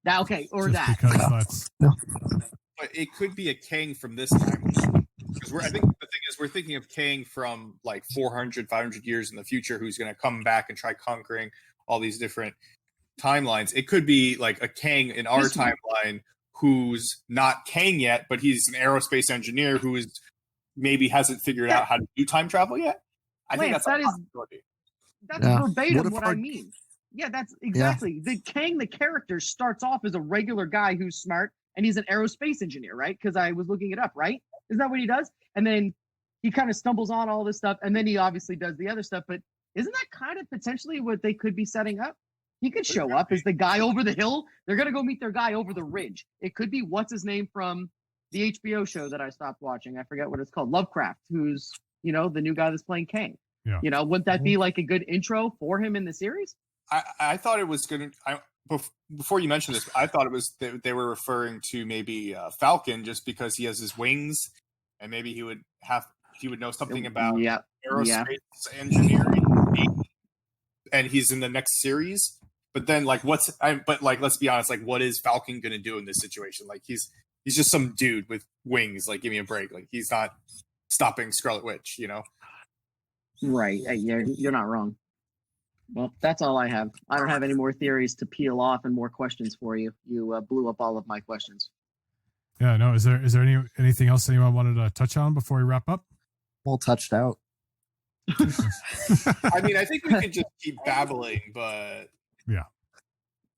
That okay, or just that because that's. But it could be a Kang from this time. Because I think the thing is, we're thinking of Kang from like 400, 500 years in the future, who's going to come back and try conquering all these different timelines. It could be like a Kang in our timeline who's not Kang yet, but he's an aerospace engineer who is maybe hasn't figured out how to do time travel yet. I think that's verbatim what I mean. Yeah, that's exactly. The Kang, the character, starts off as a regular guy who's smart, and he's an aerospace engineer, right? Because I was looking it up, right? Isn't that what he does? And then he kind of stumbles on all this stuff, and then he obviously does the other stuff. But isn't that kind of potentially what they could be setting up? He could show up as the guy over the hill. They're going to go meet their guy over the ridge. It could be, what's his name from the HBO show that I stopped watching? I forget what it's called. Lovecraft, who's, you know, the new guy that's playing Kang. Yeah. You know, wouldn't that be like a good intro for him in the series? I thought it was going to, before you mentioned this, I thought it was, they were referring to maybe Falcon just because he has his wings and maybe he would know something about aerospace engineering and he's in the next series. But then like, let's be honest, like what is Falcon going to do in this situation? Like he's just some dude with wings. Like, give me a break. Like he's not stopping Scarlet Witch, you know? Right. You're not wrong. Well, that's all I have. I don't have any more theories to peel off and more questions for you. You blew up all of my questions. Yeah, no. Is there anything else anyone wanted to touch on before we wrap up? All touched out. I mean, I think we could just keep babbling, but yeah.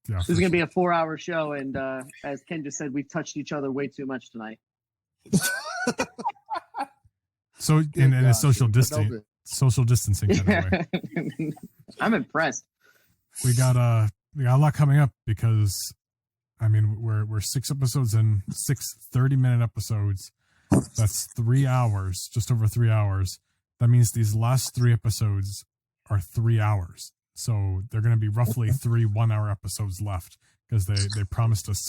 This is going to be a 4-hour show, and as Ken just said, we've touched each other way too much tonight. So, and it's social distancing kind of way. I'm impressed. We got a lot coming up because, I mean, we're 6 episodes in, 6 30-minute episodes. That's 3 hours, just over 3 hours. That means these last 3 episodes are 3 hours. So they're going to be roughly 3 1-hour episodes left because they promised us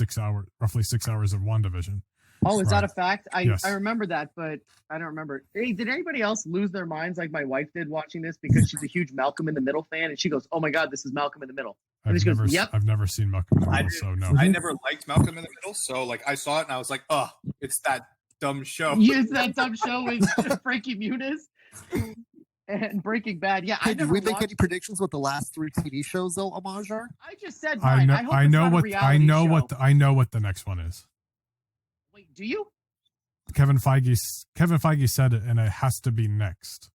roughly 6 hours of WandaVision. Oh, is that a fact? Yes. I remember that, but I don't remember. Hey, did anybody else lose their minds like my wife did watching this because she's a huge Malcolm in the Middle fan, and she goes, "Oh my God, this is Malcolm in the Middle." And she goes, "Yep." I've never seen Malcolm in the Middle, so no. I never liked Malcolm in the Middle, so like I saw it and I was like, "Oh, it's that dumb show." Yes, that dumb show with Frankie Muniz and Breaking Bad. Yeah, Hey, did we make any predictions what the last 3 TV shows though, homage are? I just said mine. I know what the next one is. Wait, do you? Kevin Feige said it, and it has to be next.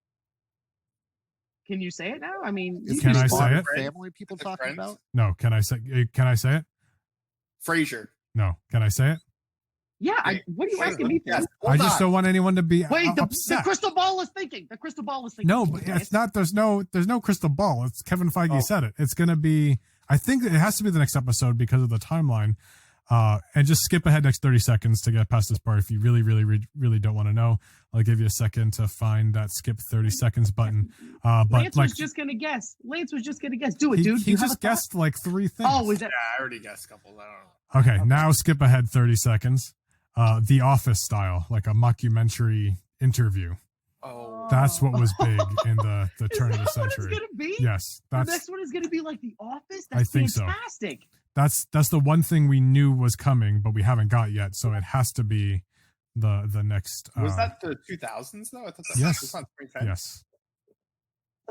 Can you say it now? I mean, can I say it? Family people talking about? No. Can I say it? Frasier. No. Can I say it? Yeah. What are you asking me for? I just don't want anyone to be upset. The crystal ball is thinking. The crystal ball is thinking. No, but it's not. There's no crystal ball. It's Kevin Feige said it. It's gonna be. I think it has to be the next episode because of the timeline. And just skip ahead next 30 seconds to get past this part. If you really, really, really don't want to know, I'll give you a second to find that skip 30 seconds button. But Lance was just going to guess. Do it, dude. He just guessed like 3 things. Oh, was that? Yeah, I already guessed a couple. I don't know. Okay, now skip ahead 30 seconds. The Office style, like a mockumentary interview. Oh, that's what was big in the turn of the century. What it's going to be? Yes, the next one is going to be like The Office. I think fantastic. So. That's the one thing we knew was coming, but we haven't got yet. So it has to be the next. Was that the 2000s though? I thought that yes. was on 2010. Yes.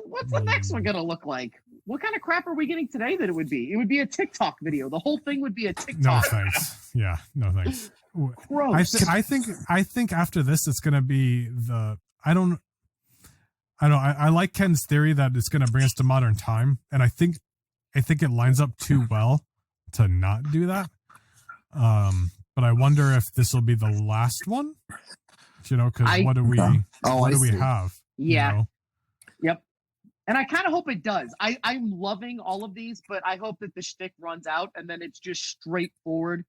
What's the next one gonna look like? What kind of crap are we getting today that it would be? It would be a TikTok video. The whole thing would be a TikTok. No thanks. Yeah, no thanks. Gross. I think after this it's gonna be I like Ken's theory that it's gonna bring us to modern time, and I think it lines up too well to not do that. But I wonder if this will be the last one. You know, because what do we have? Yeah. You know? Yep. And I kind of hope it does. I'm loving all of these, but I hope that the shtick runs out and then it's just straightforward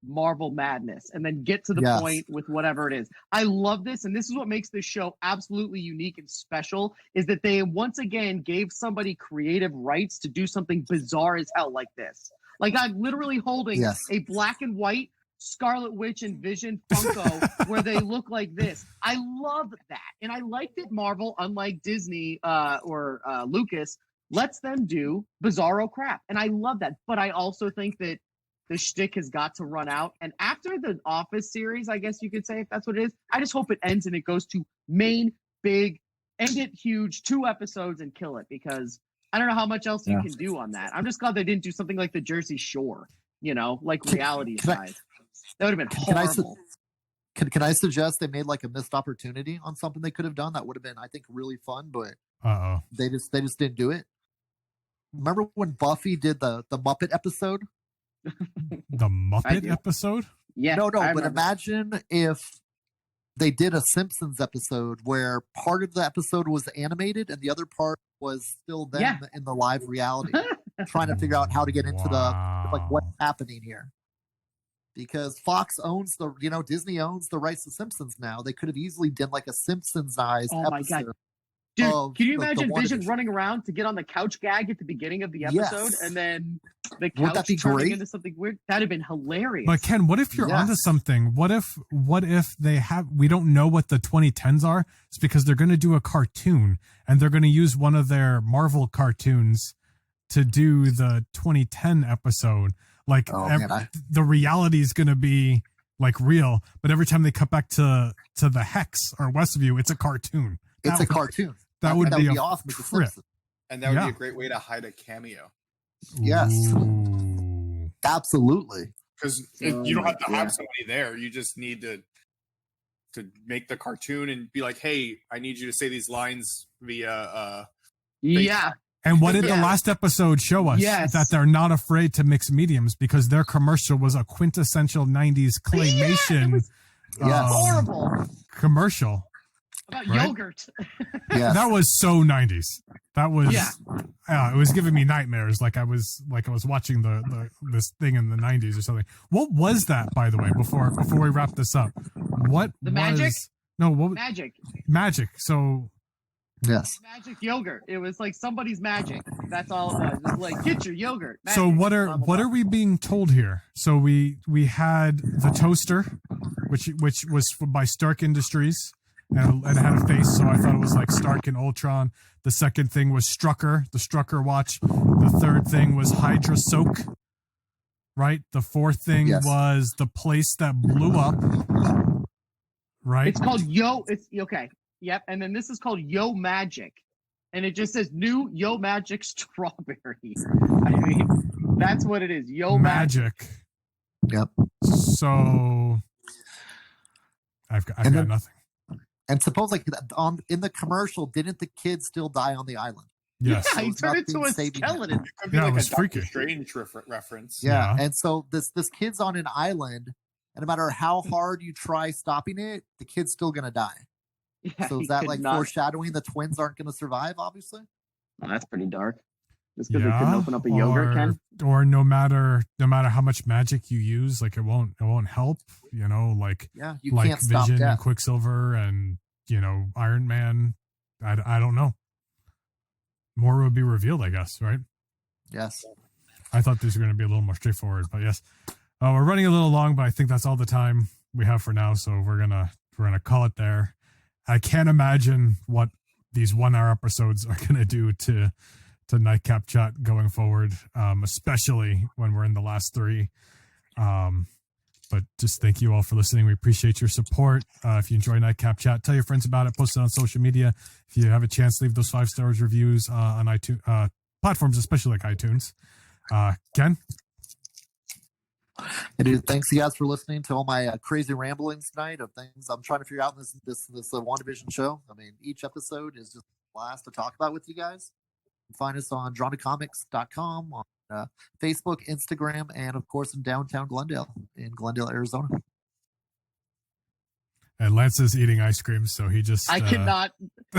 Marvel madness and then get to the point with whatever it is. I love this, and this is what makes this show absolutely unique and special, is that they once again gave somebody creative rights to do something bizarre as hell like this. Like, I'm literally holding a black and white Scarlet Witch and Vision Funko where they look like this. I love that. And I like that Marvel, unlike Disney or Lucas, lets them do bizarro crap. And I love that. But I also think that the shtick has got to run out. And after the Office series, I guess you could say, if that's what it is, I just hope it ends and it goes to main, big, end it huge, 2 episodes and kill it, because I don't know how much else you can do on that. I'm just glad they didn't do something like the Jersey Shore, you know, like reality size. That would have been horrible. Can I suggest they made like a missed opportunity on something they could have done that would have been, I think, really fun, but they just didn't do it. Remember when Buffy did the Muppet episode? The Muppet episode? Yeah. No, but imagine if they did a Simpsons episode where part of the episode was animated and the other part was still them in the live reality, trying to figure out how to get into what's happening here. Because Fox owns Disney owns the rights to Simpsons now. They could have easily done like a Simpsons-ized episode. My God. Dude, can you imagine Vision running around to get on the couch gag at the beginning of the episode, and then the couch turning into something weird? That'd have been hilarious. But Ken, what if you're onto something? What if we don't know what the 2010s are? It's because they're going to do a cartoon, and they're going to use one of their Marvel cartoons to do the 2010 episode. Like the reality is going to be like real, but every time they cut back to the Hex or Westview, it's a cartoon. It's a cartoon. That would be awesome. And that would be a great way to hide a cameo. Yes. Absolutely. Because you don't have to have somebody there. You just need to make the cartoon and be like, hey, I need you to say these lines via And what did the last episode show us? That they're not afraid to mix mediums, because their commercial was a quintessential 90s claymation horrible commercial. About yogurt. That was so 90s. That was it was giving me nightmares, like I was watching this thing in the 90s or something. What was that, by the way, before we wrap this up? Magic? No, Magic. So magic yogurt. It was like somebody's magic. That's all it was. It was like, get your yogurt. Magic. So what are we being told here? So we had the toaster, which was by Stark Industries, and it had a face, so I thought it was like Stark and Ultron. The second thing was Strucker, the Strucker watch. The third thing was Hydra Soak. Right? The fourth thing was the place that blew up. Right? It's called it's okay. Yep, and then this is called Yo Magic, and it just says new Yo Magic Strawberry. I mean, that's what it is. Yo Magic. Yep. So I've got nothing. And suppose, like, in the commercial, didn't the kid still die on the island? Yes. Yeah, he turned into a skeleton. It could be like a Doctor Strange reference. Yeah, and so this kid's on an island, and no matter how hard you try stopping it, the kid's still going to die. Yeah, so is that like foreshadowing the twins aren't going to survive, obviously? Well, that's pretty dark. Just because they couldn't open up a yogurt can. Or no matter how much magic you use, like it won't help, you know, like you can't stop Vision death. and Quicksilver and, you know, Iron Man. I don't know. More would be revealed, I guess, right? Yes. I thought these were going to be a little more straightforward, but yes. We're running a little long, but I think that's all the time we have for now, so we're gonna call it there. I can't imagine what these 1 hour episodes are going to do to Nightcap Chat going forward, especially when we're in the last 3. But just thank you all for listening. We appreciate your support. If you enjoy Nightcap Chat, tell your friends about it. Post it on social media. If you have a chance, leave those 5-star reviews on iTunes platforms, especially like iTunes. Ken? And dude, thanks you guys for listening to all my crazy ramblings tonight of things I'm trying to figure out in this WandaVision show. I mean, each episode is just a blast to talk about with you guys. You can find us on drawnacomics.com, on Facebook, Instagram, and of course in downtown Glendale, Arizona. And Lance is eating ice cream, so he just... I cannot.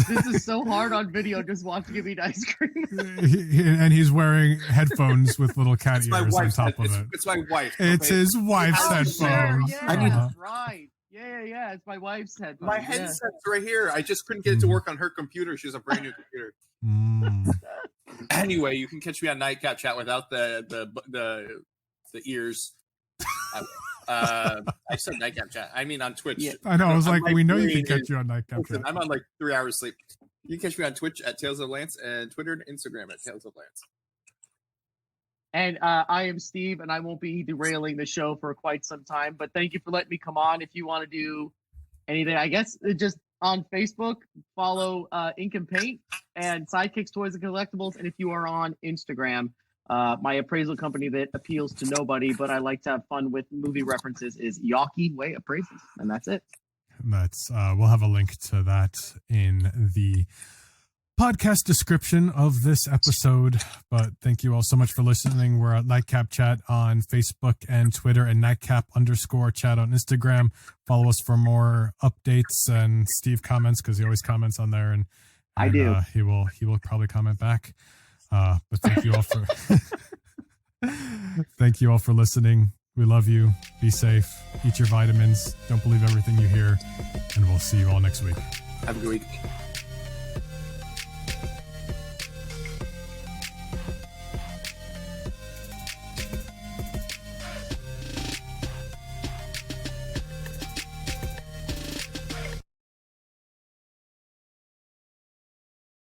This is so hard on video, just watching him eat ice cream. And he's wearing headphones with little cat It's my ears on wife's top of it's, it. it's my wife. It's okay? his wife's Oh, headphones. sure, yeah, I need- that's right. Yeah, it's my wife's headphones. My yeah. headset's right here. I just couldn't get it to work on her computer. She has a brand new computer. Mm. Anyway, you can catch me on Nightcap Chat without the ears. I said Nightcap Chat. I mean on Twitch. Yeah. I know. I was like, My we know you can brain catch is- you on Nightcap Listen, Chat. I'm on like 3 hours sleep. You can catch me on Twitch at Tales of Lance and Twitter and Instagram at Tales of Lance. And I am Steve, and I won't be derailing the show for quite some time. But thank you for letting me come on. If you want to do anything, I guess just on Facebook, follow Ink and Paint and Sidekicks Toys and Collectibles. And if you are on Instagram, my appraisal company that appeals to nobody, but I like to have fun with movie references, is Yawkey Way Appraisals. And that's it. That's we'll have a link to that in the podcast description of this episode. But thank you all so much for listening. We're at Nightcap Chat on Facebook and Twitter, and Nightcap_chat on Instagram. Follow us for more updates, and Steve comments because he always comments on there, and I do. He will probably comment back. But thank you all for thank you all for listening. We love you. Be safe. Eat your vitamins. Don't believe everything you hear. And we'll see you all next week. Have a good week.